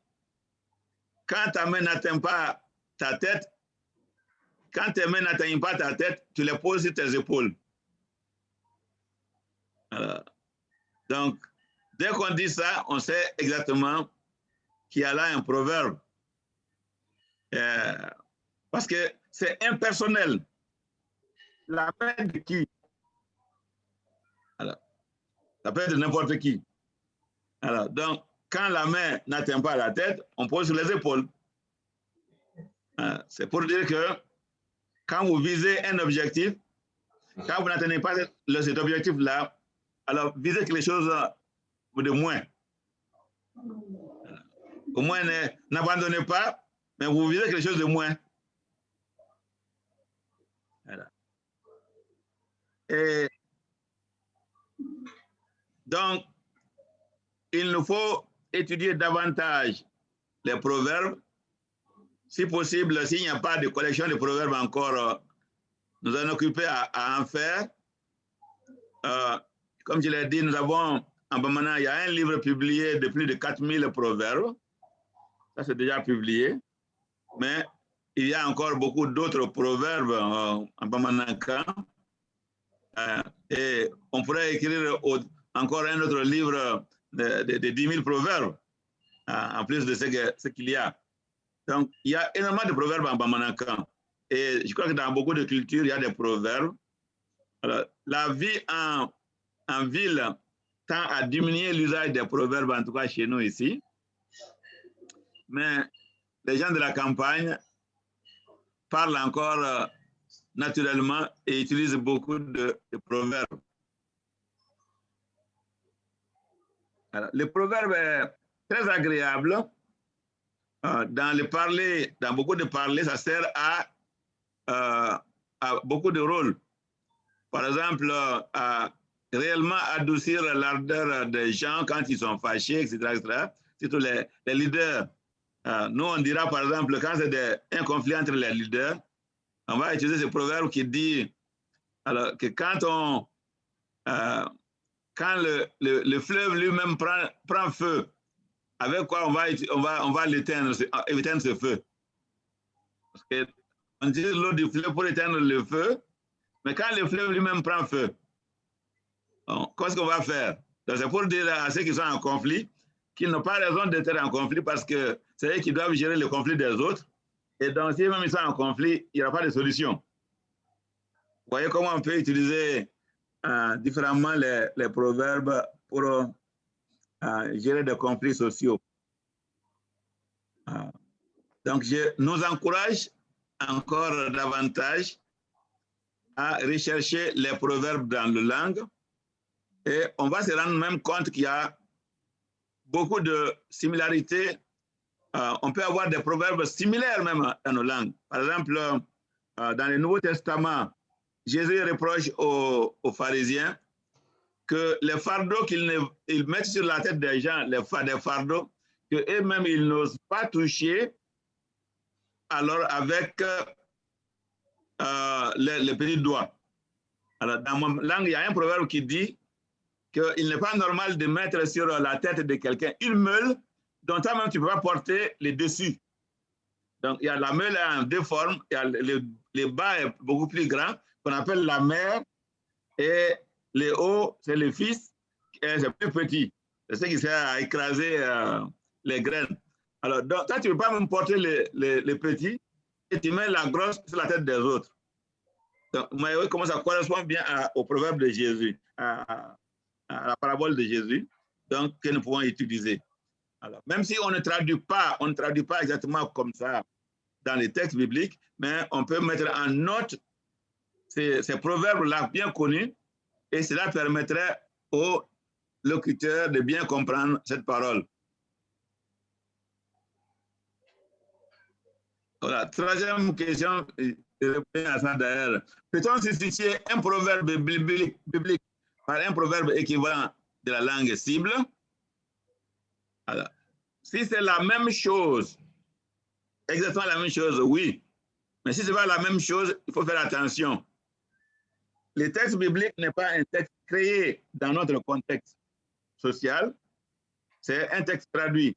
quand ta main n'atteint pas ta tête, quand tes mains n'atteignent pas ta tête, tu les poses sur tes épaules. Donc, dès qu'on dit ça, on sait exactement qu'il y a là un proverbe. Parce que c'est impersonnel. La main de qui? Alors, ça peut être de n'importe qui. Alors, donc, quand la main n'atteint pas la tête, on pose sur les épaules. C'est pour dire que quand vous visez un objectif, quand vous n'atteignez pas cet objectif-là, alors visez quelque chose de moins. Au moins, n'abandonnez pas, mais vous visez quelque chose de moins. Voilà. Et donc, il nous faut étudier davantage les proverbes. Si possible, s'il n'y a pas de collection de proverbes encore, nous en occuper à en faire. Comme je l'ai dit, nous avons en Bamana, il y a un livre publié de plus de 4000 proverbes. Ça, c'est déjà publié. Mais il y a encore beaucoup d'autres proverbes en Bamanankan. Et on pourrait écrire encore un autre livre de 10 000 proverbes, en plus de ce qu'il y a. Donc, il y a énormément de proverbes en Bamanankan. Et je crois que dans beaucoup de cultures, il y a des proverbes. Alors, la vie en ville tend à diminuer l'usage des proverbes, en tout cas chez nous ici. Mais les gens de la campagne parlent encore naturellement et utilisent beaucoup de proverbes. Alors, le proverbe est très agréable. Dans beaucoup de parlers, ça sert à beaucoup de rôles. Par exemple, à réellement adoucir l'ardeur des gens quand ils sont fâchés, etc. Surtout les leaders. Nous, on dira par exemple, quand c'est un conflit entre les leaders, on va utiliser ce proverbe qui dit alors, que quand le fleuve lui-même prend feu, avec quoi on va l'éteindre, éteindre ce feu. Parce qu'on utilise l'eau du fleuve pour éteindre le feu, mais quand le fleuve lui-même prend feu, qu'est-ce qu'on va faire? C'est pour dire à ceux qui sont en conflit qu'ils n'ont pas raison d'être en conflit parce que c'est eux qui doivent gérer le conflit des autres. Et donc, si même ils sont en conflit, il n'y aura pas de solution. Vous voyez comment on peut utiliser différemment les proverbes pour gérer des conflits sociaux. Donc, je nous encourage encore davantage à rechercher les proverbes dans la langue Et on va se rendre même compte qu'il y a beaucoup de similarités. On peut avoir des proverbes similaires même dans nos langues. Par exemple, dans le Nouveau Testament, Jésus reproche aux pharisiens que les fardeaux qu'ils mettent sur la tête des gens, des fardeaux, qu'eux-mêmes, ils n'osent pas toucher, alors avec les petits doigts. Alors, dans ma langue, il y a un proverbe qui dit qu'il n'est pas normal de mettre sur la tête de quelqu'un une meule dont toi-même tu ne peux pas porter les dessus. Donc, il y a la meule en deux formes, il y a le bas est beaucoup plus grand, qu'on appelle la mère, et le haut, c'est le fils, et c'est plus petit. C'est ce qui sert à écraser les graines. Alors, donc, toi, tu ne peux pas même porter les petits, et tu mets la grosse sur la tête des autres. Donc, vous voyez comment ça correspond bien au proverbe de Jésus, à la parabole de Jésus, donc, que nous pouvons utiliser. Alors, même si on ne traduit pas exactement comme ça dans les textes bibliques, mais on peut mettre en note ces proverbes-là bien connus, et cela permettrait aux locuteurs de bien comprendre cette parole. Voilà, troisième question, peut-on substituer un proverbe biblique par un proverbe équivalent de la langue cible? Alors, si c'est la même chose, exactement la même chose, oui. Mais si ce n'est pas la même chose, il faut faire attention. Le texte biblique n'est pas un texte créé dans notre contexte social, c'est un texte traduit.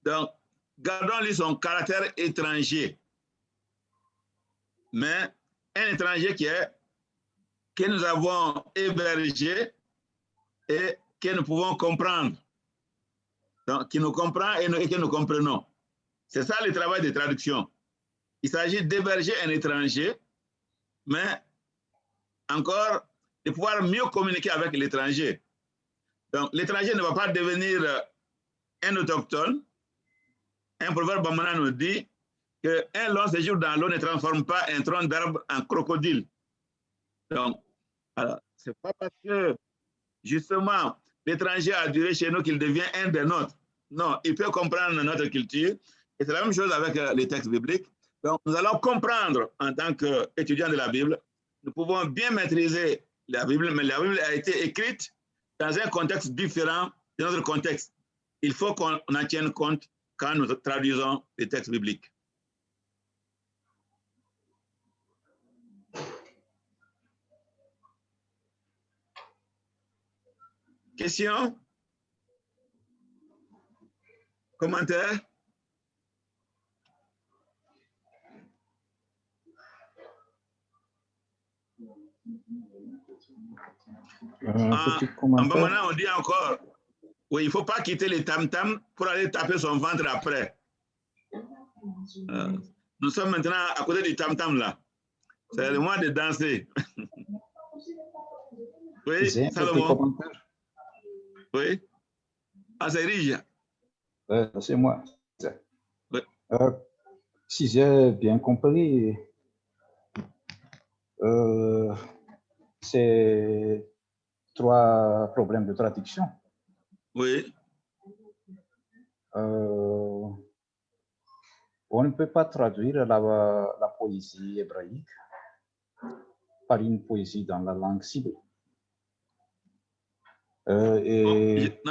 Donc, gardons-lui son caractère étranger. Mais un étranger que nous avons hébergé et que nous pouvons comprendre. Donc, qui nous comprend et que nous comprenons. C'est ça le travail de traduction. Il s'agit d'héberger un étranger, mais encore de pouvoir mieux communiquer avec l'étranger. Donc, l'étranger ne va pas devenir un autochtone. Un proverbe bamana nous dit qu'un long séjour dans l'eau ne transforme pas un tronc d'arbre en crocodile. Donc, c'est pas parce que, justement, l'étranger a duré chez nous qu'il devient un des nôtres. Non, il peut comprendre notre culture. Et c'est la même chose avec les textes bibliques. Donc, nous allons comprendre en tant qu'étudiants de la Bible. Nous pouvons bien maîtriser la Bible, mais la Bible a été écrite dans un contexte différent de notre contexte. Il faut qu'on en tienne compte quand nous traduisons les textes bibliques. Questions? Commentaires? Petit commentaire. Maintenant, on dit encore, oui, il ne faut pas quitter les tam-tam pour aller taper son ventre après. Nous sommes maintenant à côté du tam-tam là. C'est le moment de danser. Oui, Salomon. Oui. Ah, c'est riche. C'est moi. Oui. Si j'ai bien compris, c'est 3 problèmes de traduction. Oui. On ne peut pas traduire la poésie hébraïque par une poésie dans la langue cible. Non,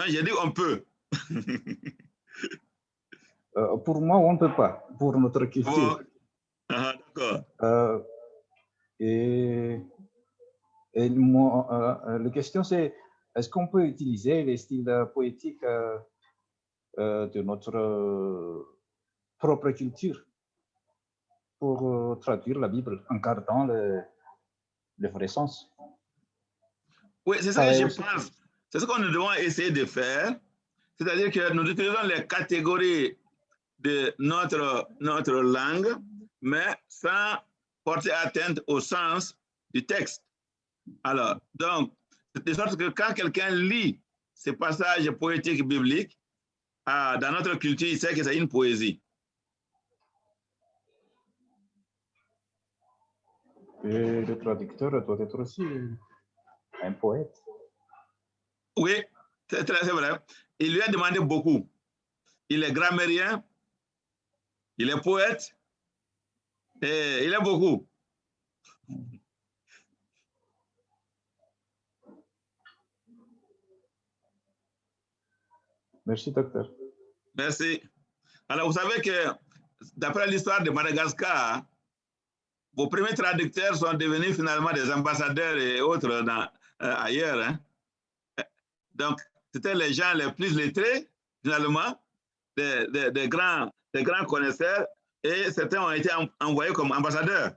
j'ai dit on peut. Pour moi, on ne peut pas, pour notre culture. D'accord. La question, c'est est-ce qu'on peut utiliser les styles poétiques de notre propre culture pour traduire la Bible en gardant le vrai sens? Oui, c'est ça que je pense. C'est ce que nous devons essayer de faire. C'est-à-dire que nous utilisons les catégories de notre langue, mais sans porter atteinte au sens du texte. Alors, donc, de sorte que quand quelqu'un lit ces passages poétiques bibliques, dans notre culture, il sait que c'est une poésie. Et le traducteur doit être aussi un poète. Oui, c'est vrai. Il lui a demandé beaucoup. Il est grammairien, il est poète, et il est beaucoup. Merci, docteur. Merci. Alors, vous savez que d'après l'histoire de Madagascar, vos premiers traducteurs sont devenus finalement des ambassadeurs et autres ailleurs. Hein. Donc, c'était les gens les plus lettrés, finalement, des grands connaisseurs, et certains ont été envoyés comme ambassadeurs.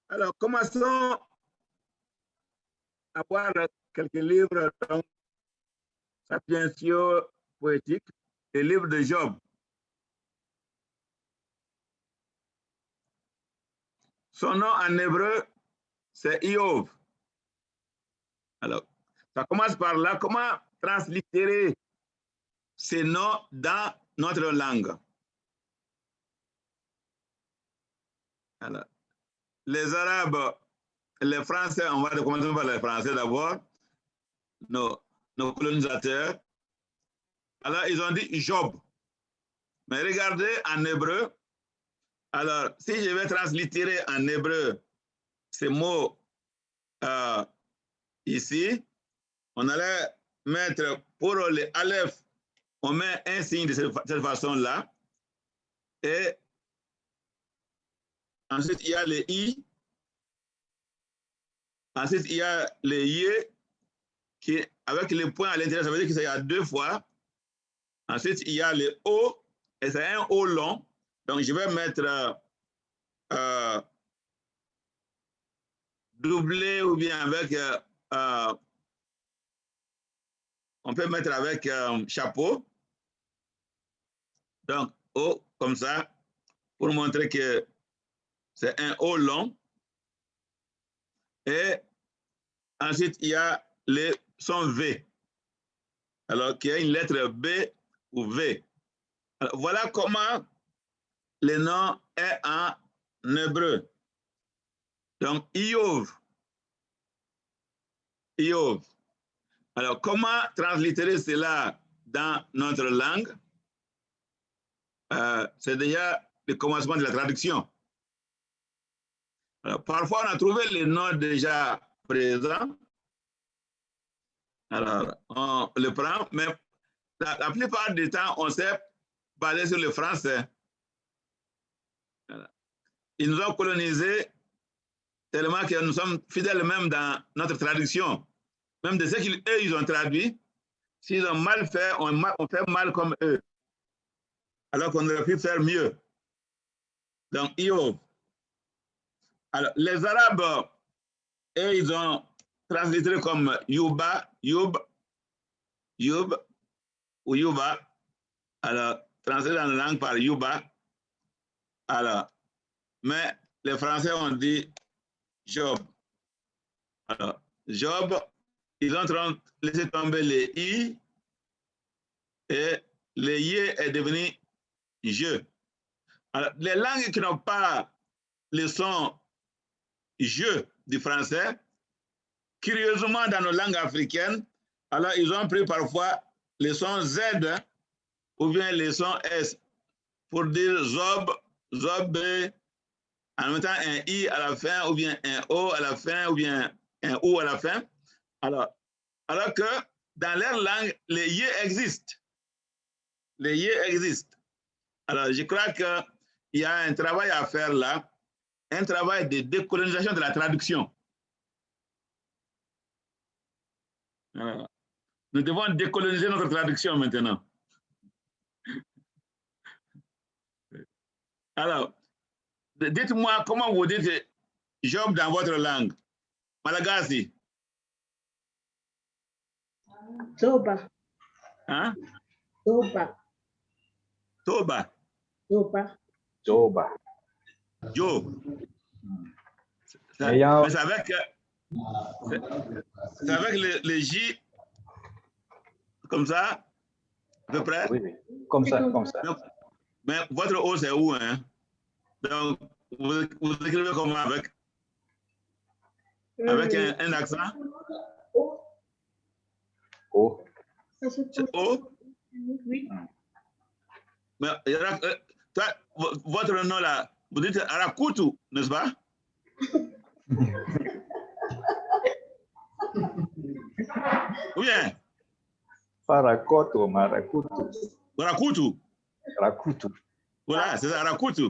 Alors, commençons à voir quelques livres, donc, Sapientio poétique, et livre de Job. Son nom en hébreu, c'est Iov. Alors, ça commence par là. Comment translittérer ces noms dans notre langue? Alors, les Arabes, les Français, on va commencer par les Français d'abord, nos colonisateurs. Alors, ils ont dit Job. Mais regardez en hébreu. Alors, si je vais translittérer en hébreu ces mots ici, on allait mettre pour les Aleph, on met un signe de cette façon-là. Et ensuite, il y a les I. Ensuite, il y a les Y qui, avec les points à l'intérieur, ça veut dire qu'il y a deux fois. Ensuite, il y a les O, et c'est un O long. Donc, je vais mettre doublé ou bien avec, on peut mettre avec chapeau. Donc, O comme ça, pour montrer que c'est un O long. Et ensuite, il y a le son V. Alors, qu'il y a une lettre B ou V. Alors, voilà comment le nom est en hébreu. Donc, Iov. Iov. Alors, comment translittérer cela dans notre langue? C'est déjà le commencement de la traduction. Alors, parfois, on a trouvé les noms déjà présents. Alors, on le prend, mais la plupart du temps, on s'est basé sur le français. Voilà. Ils nous ont colonisés tellement que nous sommes fidèles même dans notre traduction. Même de ce qu'eux, ils ont traduit, s'ils ont mal fait, on fait mal comme eux. Alors qu'on aurait pu faire mieux. Donc, Iov. Alors, les Arabes, eux, ils ont translitéré comme Yuba, Yub, Yub ou Yuba. Alors, translé dans la langue par Yuba. Alors, mais les Français ont dit Job. Alors, Job, ils ont laissé tomber les I et le Y est devenu je. Alors, les langues qui n'ont pas le son je du français, curieusement dans nos langues africaines, alors ils ont pris parfois le son Z ou bien le son S pour dire Zob, Zob, en même temps un I à la fin ou bien un O à la fin ou bien un O à la fin. Alors que dans leur langue, les Y existent. Les Y existent. Alors, je crois qu'il y a un travail à faire là, un travail de décolonisation de la traduction. Alors, nous devons décoloniser notre traduction maintenant. Alors, dites-moi comment vous dites Job dans votre langue. Malagasy. Toba. Hein? Toba. Toba. Toba. Toba. Jo. C'est avec le J comme ça, à peu près. Oui, comme ça, comme ça. Donc, mais votre O, c'est où, hein? Donc, Vous écrivez comment avec? Avec un accent? O. C'est O? Oui. Mais toi, votre nom là, vous dites Arakutu, n'est-ce pas? Ou bien? Farakoto, Marakutu. Arakutu. Rakutu. Voilà, c'est ça, Arakutu.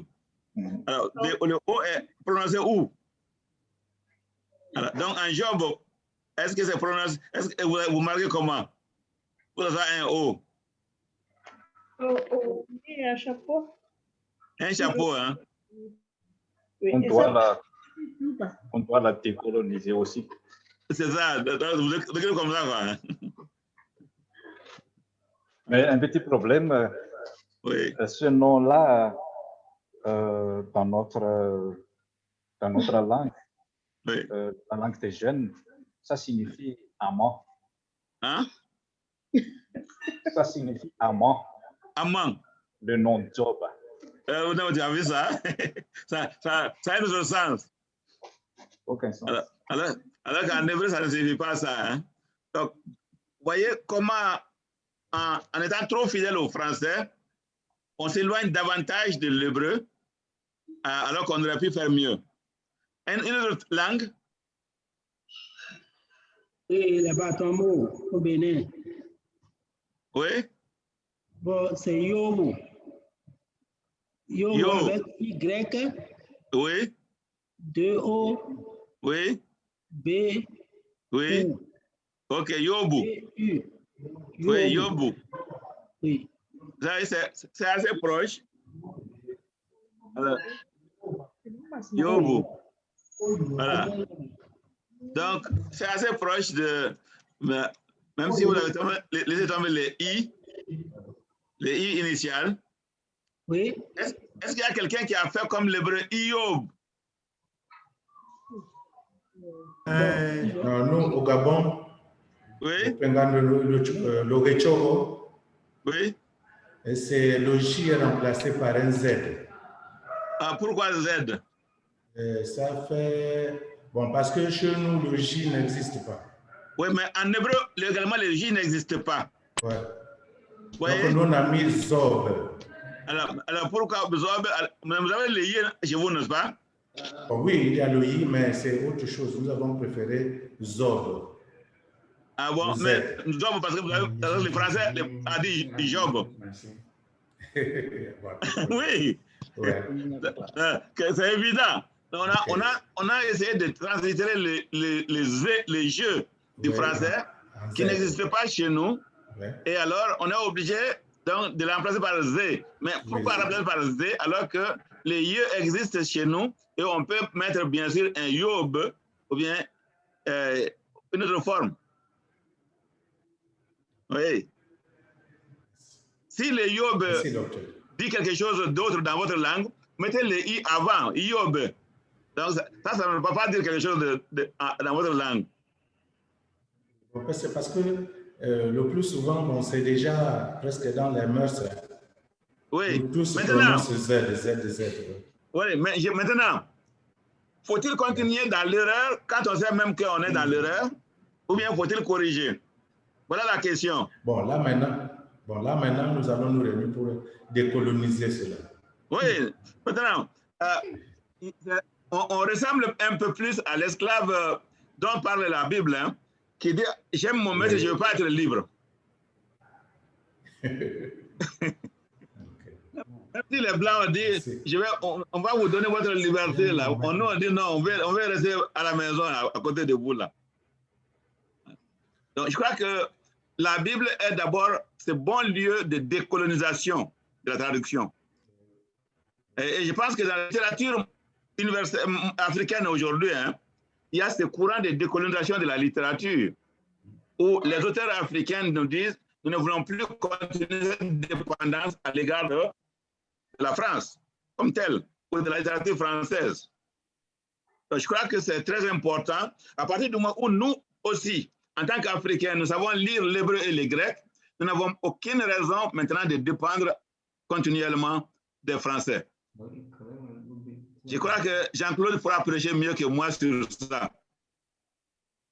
Alors, le O est prononcé où? Alors, donc, en Job, est-ce que c'est prononcé, est-ce que vous marquez comment? Vous avez un O. Et un chapeau. Un chapeau, hein? Oui, On doit la décoloniser aussi. C'est ça, vous écrivez comme ça, quoi. Hein? Mais un petit problème, Oui. ce nom-là, dans notre langue, Oui. la langue des jeunes, ça signifie amant. Hein? Ça signifie amant. Amant. Le nom Job. Non, tu as vu ça? Ça a un autre sens. Aucun sens. Alors qu'en hébreu, ça ne signifie pas ça. Hein? Donc, vous voyez comment, en étant trop fidèle au français, on s'éloigne davantage de l'hébreu, alors qu'on aurait pu faire mieux. Une autre langue? Et les bâtons au Bénin. Oui? Bon, c'est Yobo. Yobo avec Y. Oui? 2O. Oui? B. Oui? U. Ok, Yobu. U. Oui, Yobu. Oui. C'est assez proche. Alors, Yobu. Voilà. Donc, c'est assez proche de... Même si vous avez laissé tomber les I initiales. Oui. Est-ce qu'il y a quelqu'un qui a fait comme l'hébreu Iob? Nous, au Gabon, Oui. Le Rechogo, Oui. c'est le J est remplacé par un Z. Pourquoi Z? Ça fait... Bon, parce que chez nous, le J n'existe pas. Oui, mais en hébreu, légalement, le J n'existe pas. Ouais. Voyez? Donc, nous, on a mis Zob. Alors pourquoi Zob? Vous avez le I chez vous, n'est-ce pas? Oh, oui, il y a le I, mais c'est autre chose. Nous avons préféré Zob. Ah bon, mais Job, parce que les Français ont dit Job. Oui. Ouais. C'est évident. On a essayé de translittérer les jeux du français qui n'existent pas chez nous. Ouais. Et alors, on est obligé donc, de le remplacer par Z. Mais pourquoi remplacer par Z alors que les yeux existent chez nous et on peut mettre bien sûr un yob ou bien une autre forme. Oui. Si le yob dit quelque chose d'autre dans votre langue, mettez le i avant, yob. Donc ça ne peut pas dire quelque chose dans votre langue. C'est parce que le plus souvent, bon, c'est déjà presque dans les mœurs. Oui. Nous tous prononcent Z. Oui, mais maintenant, faut-il continuer dans l'erreur quand on sait même qu'on est dans l'erreur, ou bien faut-il corriger? Voilà la question. Bon, là maintenant, nous allons nous réunir pour décoloniser cela. Oui, maintenant, on ressemble un peu plus à l'esclave dont parle la Bible, hein, qui dit « J'aime mon maître, je ne veux pas être libre ». Même si les Blancs disent « on va vous donner votre liberté », là, on dit « Non, on veut rester à la maison, à côté de vous ». Là. Donc, je crois que la Bible est d'abord ce bon lieu de décolonisation de la traduction. Et je pense que dans la littérature africaine aujourd'hui, hein, il y a ce courant de décolonisation de la littérature où les auteurs africains nous disent nous ne voulons plus continuer cette dépendance à l'égard de la France comme telle ou de la littérature française. Donc, je crois que c'est très important à partir du moment où nous aussi, en tant qu'Africains, nous savons lire l'hébreu et le grec, nous n'avons aucune raison maintenant de dépendre continuellement des Français. Je crois que Jean-Claude pourra prêcher mieux que moi sur ça.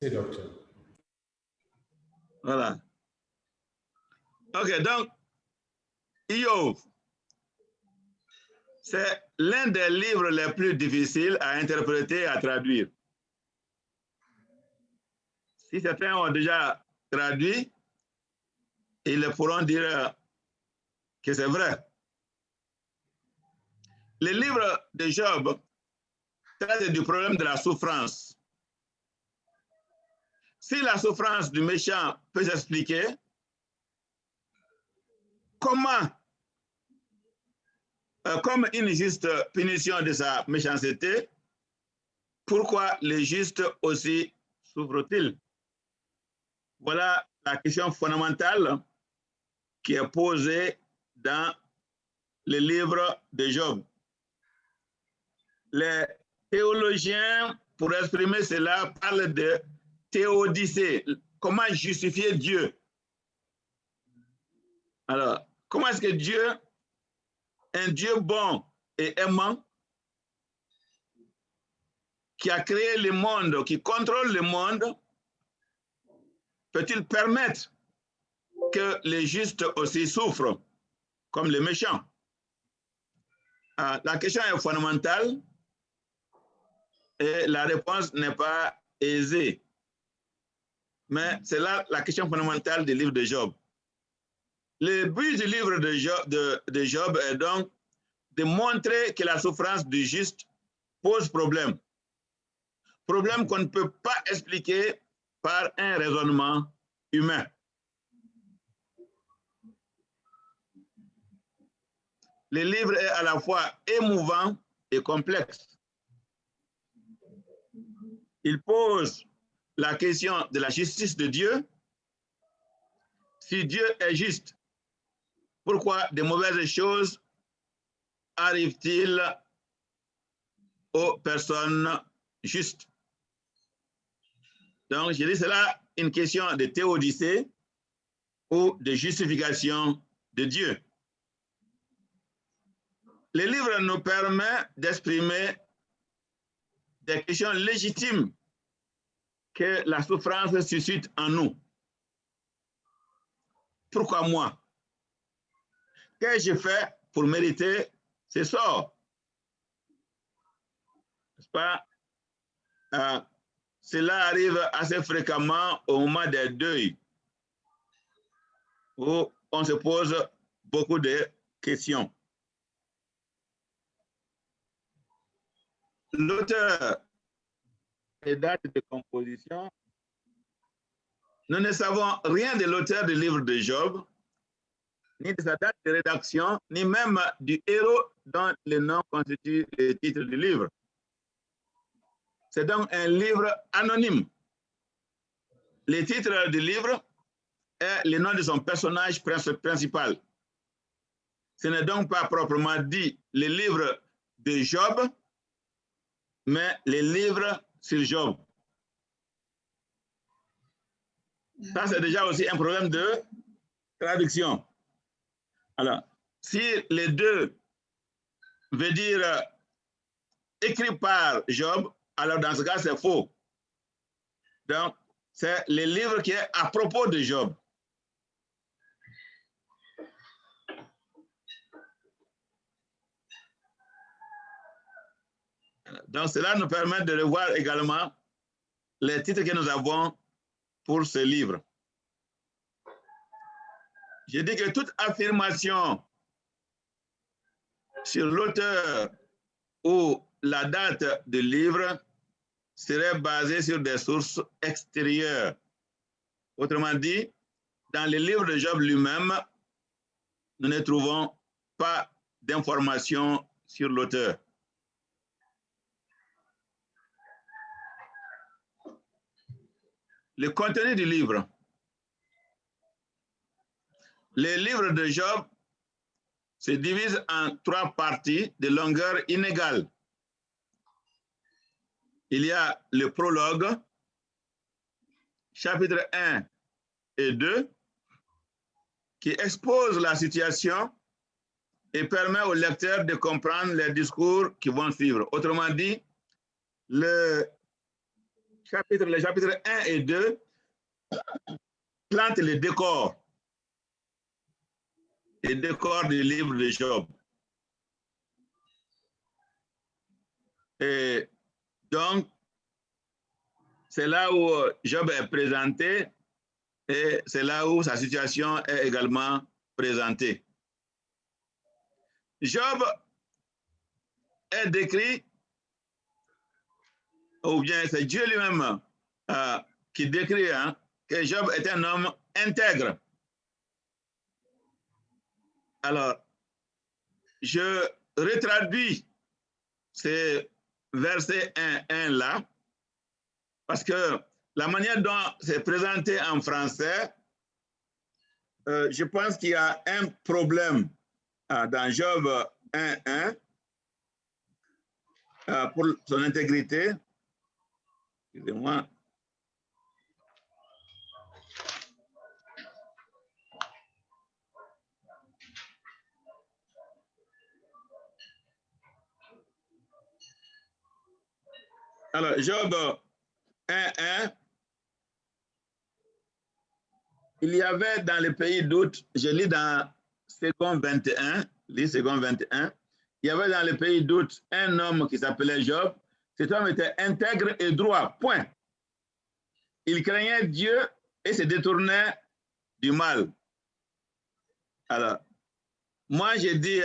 C'est docteur. Voilà. OK, donc, Iov, c'est l'un des livres les plus difficiles à interpréter et à traduire. Si certains ont déjà traduit, ils pourront dire que c'est vrai. Le livre de Job traite du problème de la souffrance. Si la souffrance du méchant peut s'expliquer, comment, comme une juste punition de sa méchanceté, pourquoi les justes aussi souffrent-ils? Voilà la question fondamentale qui est posée dans le livre de Job. Les théologiens, pour exprimer cela, parlent de théodicée. Comment justifier Dieu? Alors, comment est-ce que Dieu, un Dieu bon et aimant, qui a créé le monde, qui contrôle le monde, peut-il permettre que les justes aussi souffrent, comme les méchants? La question est fondamentale et la réponse n'est pas aisée. Mais c'est là la question fondamentale du livre de Job. Le but du livre de Job est donc de montrer que la souffrance du juste pose problème. Problème qu'on ne peut pas expliquer par un raisonnement humain. Le livre est à la fois émouvant et complexe. Il pose la question de la justice de Dieu. Si Dieu est juste, pourquoi de mauvaises choses arrivent-ils aux personnes justes? Donc, je dis cela une question de théodicée ou de justification de Dieu. Le livre nous permet d'exprimer des questions légitimes que la souffrance suscite en nous. Pourquoi moi? Qu'ai-je fait pour mériter ce sort? N'est-ce pas? Cela arrive assez fréquemment au moment des deuils, où on se pose beaucoup de questions. L'auteur et date de composition, nous ne savons rien de l'auteur du livre de Job, ni de sa date de rédaction, ni même du héros dont le nom constitue le titre du livre. C'est donc un livre anonyme. Le titre du livre est le nom de son personnage principal. Ce n'est donc pas proprement dit le livre de Job, mais le livre sur Job. Ça, c'est déjà aussi un problème de traduction. Alors, si les deux veut dire écrit par Job, alors dans ce cas, c'est faux. Donc, c'est le livre qui est à propos de Job. Donc, cela nous permet de revoir également les titres que nous avons pour ce livre. Je dis que toute affirmation sur l'auteur ou la date du livre serait basée sur des sources extérieures. Autrement dit, dans le livre de Job lui-même, nous ne trouvons pas d'informations sur l'auteur. Le contenu du livre. Le livre de Job se divise en 3 parties de longueur inégale. Il y a le prologue, chapitre 1 et 2, qui expose la situation et permet aux lecteurs de comprendre les discours qui vont suivre. Autrement dit, les chapitres 1 et 2 plantent les décors du livre de Job. Et donc, c'est là où Job est présenté et c'est là où sa situation est également présentée. Job est décrit, ou bien c'est Dieu lui-même qui décrit que Job est un homme intègre. Alors, je retraduis ces versets 1 là, parce que la manière dont c'est présenté en français, je pense qu'il y a un problème dans Job 1.1 pour son intégrité. Excusez-moi. Alors, Job 1.1, il y avait dans le pays d'Out, je lis dans Second 21, il y avait dans le pays d'Out un homme qui s'appelait Job. Cet homme était intègre et droit, point. Il craignait Dieu et se détournait du mal. Alors, moi j'ai dit,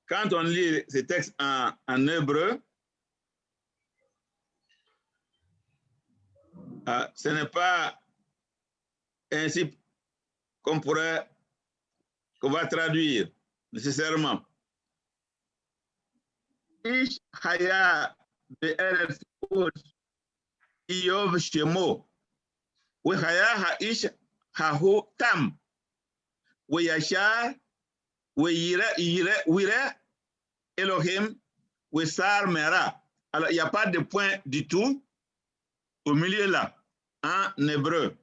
quand on lit ces textes en hébreu, ce n'est pas ainsi qu'on va traduire nécessairement. Ish haya be'eretz Iyov shemo, we haya ha'ish hahu tam, we yashar, we yire Elohim, we sar mera. Alors, il n'y a pas de point du tout au milieu là, en hébreu.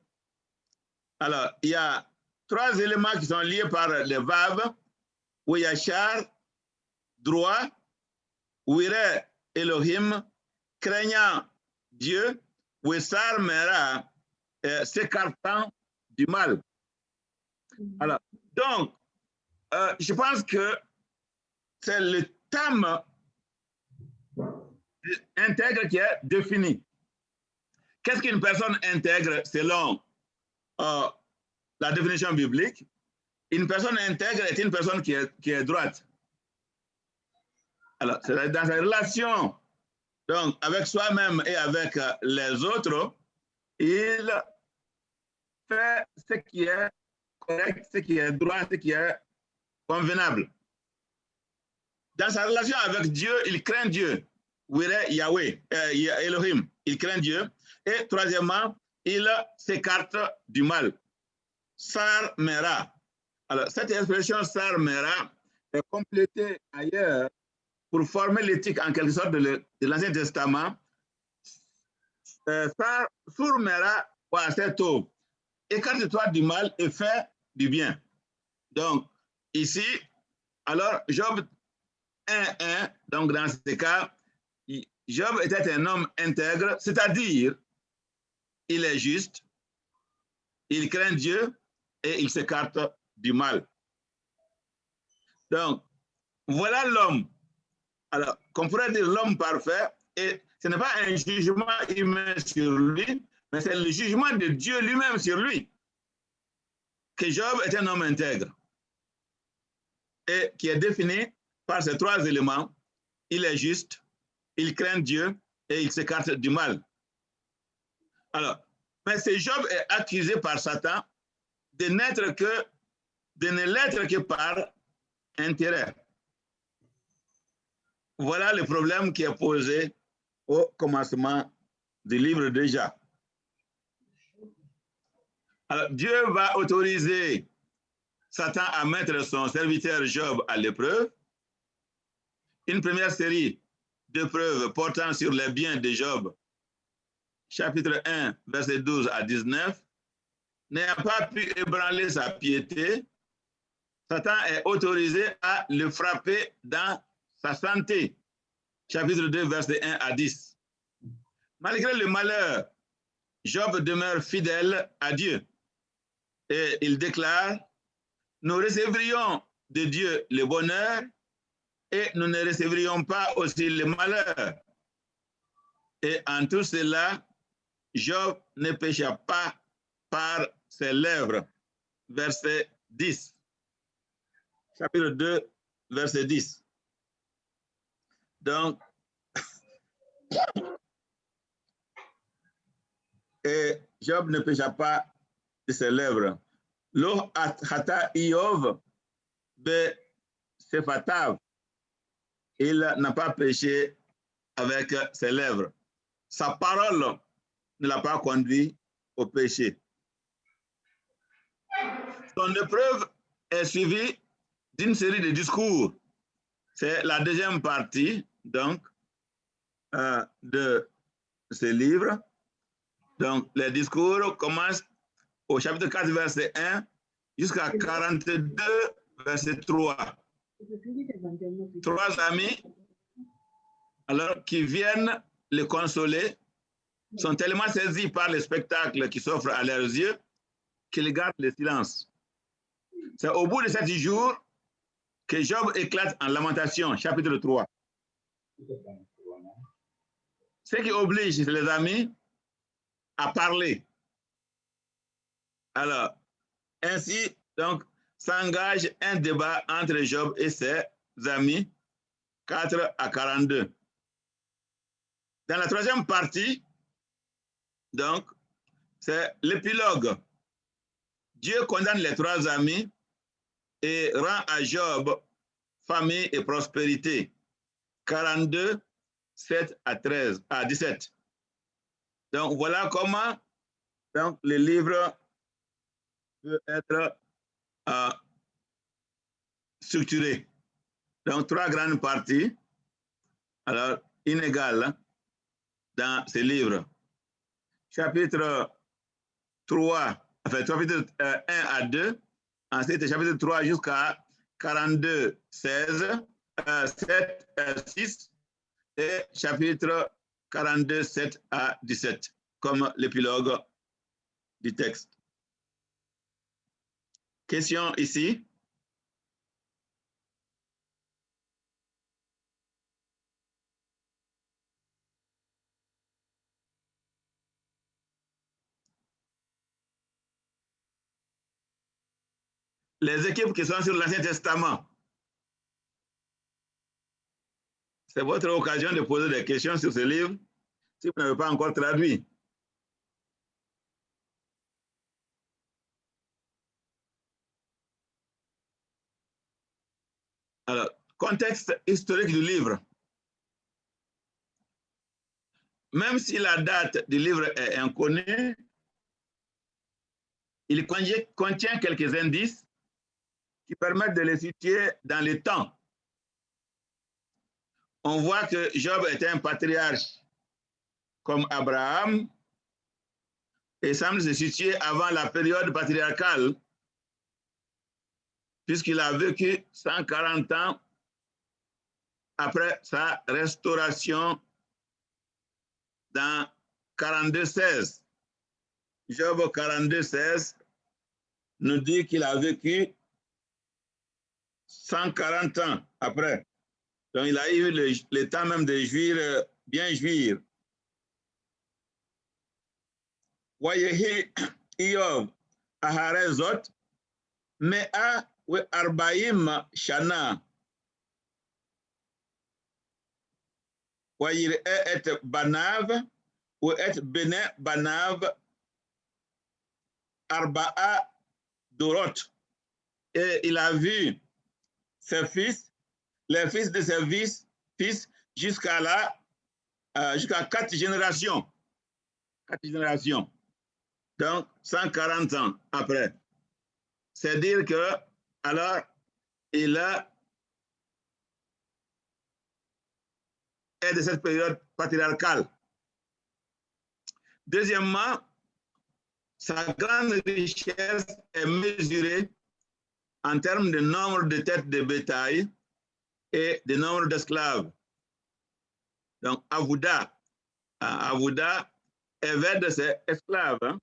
Alors, il y a 3 éléments qui sont liés par les vav, Yachar, droit, Wire Elohim, craignant Dieu, Wessar Mera, s'écartant du mal. Alors, donc, je pense que c'est le thème intègre qui est défini. Qu'est-ce qu'une personne intègre selon la définition biblique? Une personne intègre est une personne qui est droite. Alors, c'est dans sa relation donc, avec soi-même et avec les autres, il fait ce qui est correct, ce qui est droit, ce qui est convenable. Dans sa relation avec Dieu, il craint Dieu. Yahweh, Elohim, il craint Dieu. Et troisièmement, il s'écarte du mal. Sar Mera. Alors, cette expression Sar Mera est complétée ailleurs pour former l'éthique en quelque sorte de l'Ancien Testament. Sur Mera, écarte-toi du mal et fais du bien. Donc, ici, alors, Job 1.1, donc dans ce cas, Job était un homme intègre, c'est-à-dire, il est juste, il craint Dieu et il s'écarte du mal. Donc, voilà l'homme. Alors, qu'on pourrait dire l'homme parfait, et ce n'est pas un jugement humain sur lui, mais c'est le jugement de Dieu lui-même sur lui. Que Job est un homme intègre et qui est défini par ces 3 éléments. Il est juste, il craint Dieu et il s'écarte du mal. Alors, mais ce Job est accusé par Satan de ne l'être que par intérêt. Voilà le problème qui est posé au commencement du livre déjà. Alors, Dieu va autoriser Satan à mettre son serviteur Job à l'épreuve. Une première série d'épreuves portant sur les biens de Job, chapitre 1, verset 12 à 19, n'a pas pu ébranler sa piété, Satan est autorisé à le frapper dans sa santé. Chapitre 2, versets 1 à 10. Malgré le malheur, Job demeure fidèle à Dieu. Et il déclare, nous recevrions de Dieu le bonheur et nous ne recevrions pas aussi le malheur. Et en tout cela, Job ne pécha pas par ses lèvres. Verset 10. Chapitre 2, verset 10. Donc, et Job ne pécha pas de ses lèvres. Lo hata Iov be sefatav. Il n'a pas péché avec ses lèvres. Sa parole ne l'a pas conduit au péché. Son épreuve est suivie d'une série de discours. C'est la deuxième partie, donc, de ce livre. Donc, les discours commencent au chapitre 4, verset 1, jusqu'à 42, verset 3. Trois amis, alors, qui viennent le consoler, sont tellement saisis par le spectacle qui s'offre à leurs yeux qu'ils gardent le silence. C'est au bout de 7 jours que Job éclate en lamentation, chapitre 3. Ce qui oblige les amis à parler. Alors, ainsi, donc, s'engage un débat entre Job et ses amis, 4 à 42. Dans la troisième partie, donc, c'est l'épilogue. Dieu condamne les trois amis et rend à Job famille et prospérité. 42, 7 à 13, à 17. Donc, voilà comment donc, le livre peut être structuré. Donc, trois grandes parties, alors inégales dans ce livre. Chapitre 3, enfin, chapitre 1 à 2, ensuite chapitre 3 jusqu'à 42, 16, 7, 6, et chapitre 42, 7 à 17, comme l'épilogue du texte. Question ici? Les équipes qui sont sur l'Ancien Testament, c'est votre occasion de poser des questions sur ce livre si vous n'avez pas encore traduit. Alors, contexte historique du livre. Même si la date du livre est inconnue, il contient quelques indices qui permettent de les situer dans le temps. On voit que Job était un patriarche comme Abraham et semble se situer avant la période patriarcale, puisqu'il a vécu 140 ans après sa restauration dans 42-16. Job 42-16 nous dit qu'il a vécu 140 ans après. Donc, il a eu le temps même de jouir, bien jouir. Voyez, Iov, Aharezot, Mea we Arbaim Shana. Voyez, et Banav, ou et Bene Banav, Arbaa Dorot. Et il a vu ses fils, les fils de ses fils, jusqu'à 4 générations. 4 générations. Donc, 140 ans après. C'est dire que, alors, il est de cette période patriarcale. Deuxièmement, sa grande richesse est mesurée en termes de nombre de têtes de bétail et de nombre d'esclaves. Donc, Avouda. Avouda, Eved, c'est esclave. Hein?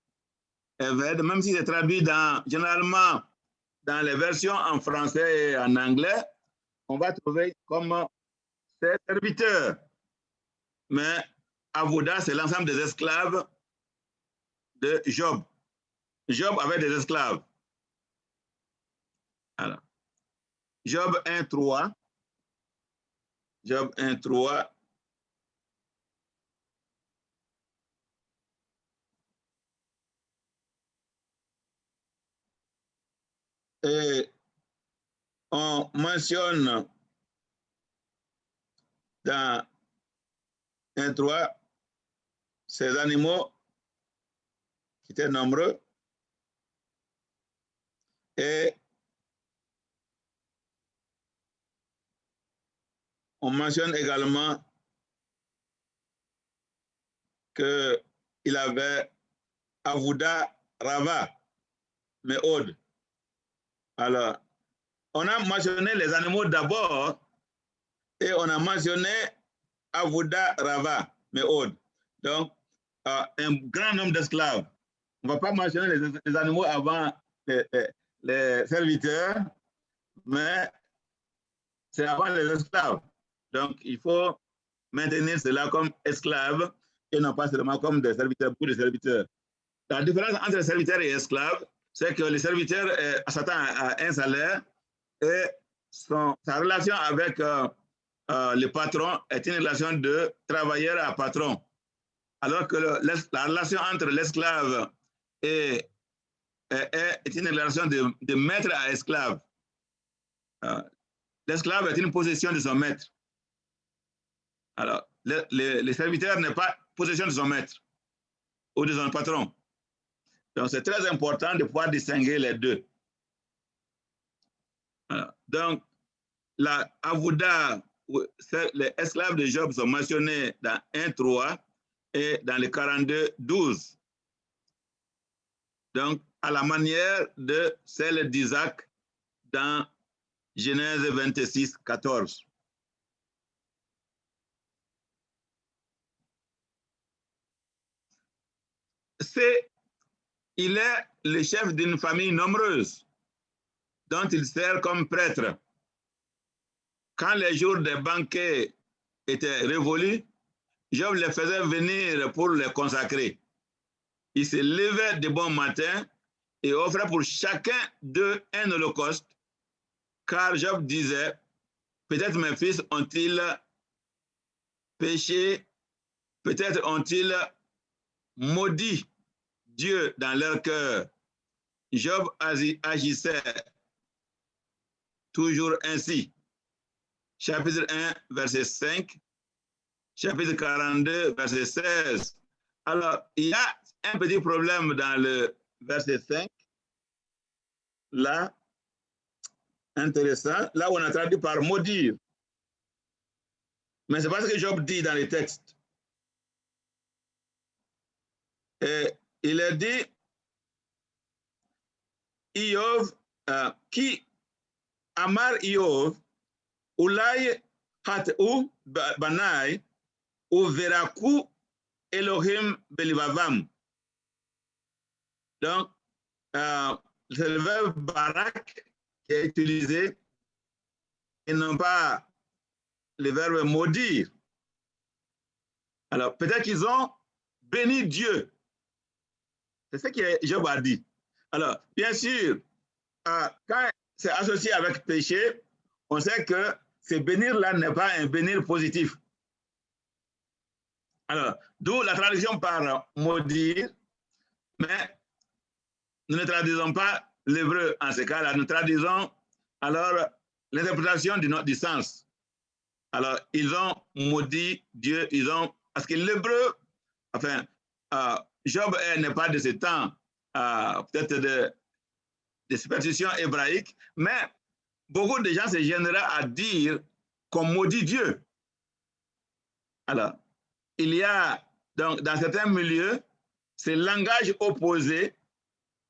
Eved, même si c'est traduit généralement dans les versions en français et en anglais, on va trouver comme ses serviteurs. Mais Avouda, c'est l'ensemble des esclaves de Job. Job avait des esclaves. Alors, Job 1.3. Job 1.3. Et on mentionne dans 1.3 ces animaux qui étaient nombreux et on mentionne également qu'il avait Avouda, Rava, Méhod. Alors, on a mentionné les animaux d'abord et on a mentionné Avouda, Rava, Méhod. Donc, un grand nombre d'esclaves. On ne va pas mentionner les animaux avant les serviteurs, mais c'est avant les esclaves. Donc, il faut maintenir cela comme esclaves et non pas seulement comme des serviteurs pour des serviteurs. La différence entre serviteurs et esclaves, c'est que les serviteurs s'attendent à un salaire et sa relation avec le patron est une relation de travailleur à patron. Alors que la relation entre l'esclave est une relation de maître à esclave. L'esclave est une possession de son maître. Alors, le serviteur n'est pas possession de son maître ou de son patron. Donc, c'est très important de pouvoir distinguer les deux. Alors, donc, la Avouda, les esclaves de Job sont mentionnés dans 1.3 et dans le 42.12. Donc, à la manière de celle d'Isaac dans Genèse 26.14. Il est le chef d'une famille nombreuse dont il sert comme prêtre. Quand les jours des banquets étaient révolus, Job les faisait venir pour les consacrer. Il se levait de bon matin et offrait pour chacun d'eux un holocauste, car Job disait, peut-être mes fils ont-ils péché, peut-être ont-ils maudit Dieu dans leur cœur. Job agissait toujours ainsi. Chapitre 1, verset 5, chapitre 42, verset 16. Alors, il y a un petit problème dans le verset 5. Là, intéressant. Là, on a traduit par maudire. Mais c'est pas ce que Job dit dans les textes. Et il a dit, Iov, qui amar Iov, Ulay hat-u banai, ou veraku Elohim belivavam. Donc, c'est le verbe barak qui est utilisé et non pas le verbe maudire. Alors, peut-être qu'ils ont béni Dieu. C'est ce que Job a dit. Alors, bien sûr, quand c'est associé avec péché, on sait que ce bénir-là n'est pas un bénir positif. Alors, d'où la traduction par maudire, mais nous ne traduisons pas l'hébreu en ce cas-là, nous traduisons alors l'interprétation du sens. Alors, ils ont maudit Dieu, parce que l'hébreu, enfin, Job n'est pas de ce temps, peut-être de superstition hébraïque, mais beaucoup de gens se gêneraient à dire qu'on maudit Dieu. Alors, il y a donc dans certains milieux ce langage opposé,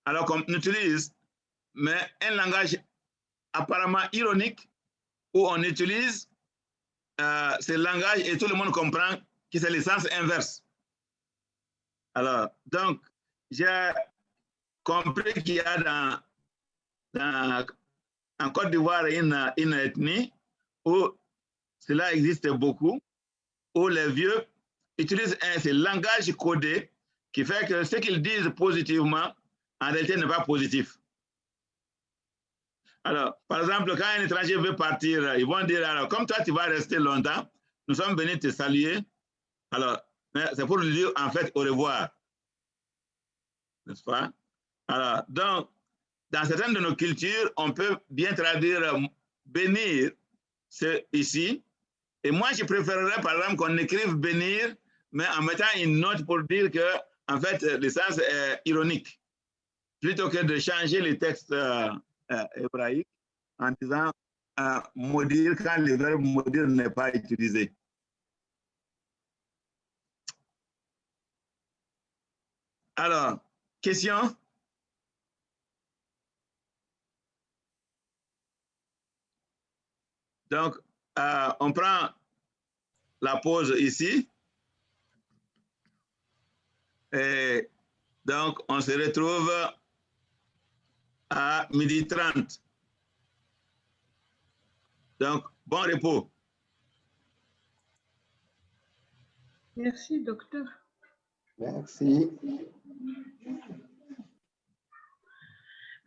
alors qu'on utilise, mais un langage apparemment ironique où on utilise ce langage et tout le monde comprend que c'est le sens inverse. Alors, donc, j'ai compris qu'il y a en Côte d'Ivoire une ethnie où cela existe beaucoup, où les vieux utilisent ce langage codé qui fait que ce qu'ils disent positivement, en réalité, n'est pas positif. Alors, par exemple, quand un étranger veut partir, ils vont dire, alors, comme toi, tu vas rester longtemps, nous sommes venus te saluer. Alors, c'est pour lui dire, en fait, au revoir. N'est-ce pas? Alors, donc, dans certaines de nos cultures, on peut bien traduire bénir, c'est ici. Et moi, je préférerais, par exemple, qu'on écrive bénir, mais en mettant une note pour dire que, en fait, le sens est ironique, plutôt que de changer les textes hébraïques en disant maudire quand le verbe maudire n'est pas utilisé. Alors, question? Donc, on prend la pause ici. Et donc, on se retrouve à 12h30. Donc, bon repos. Merci, docteur. Merci.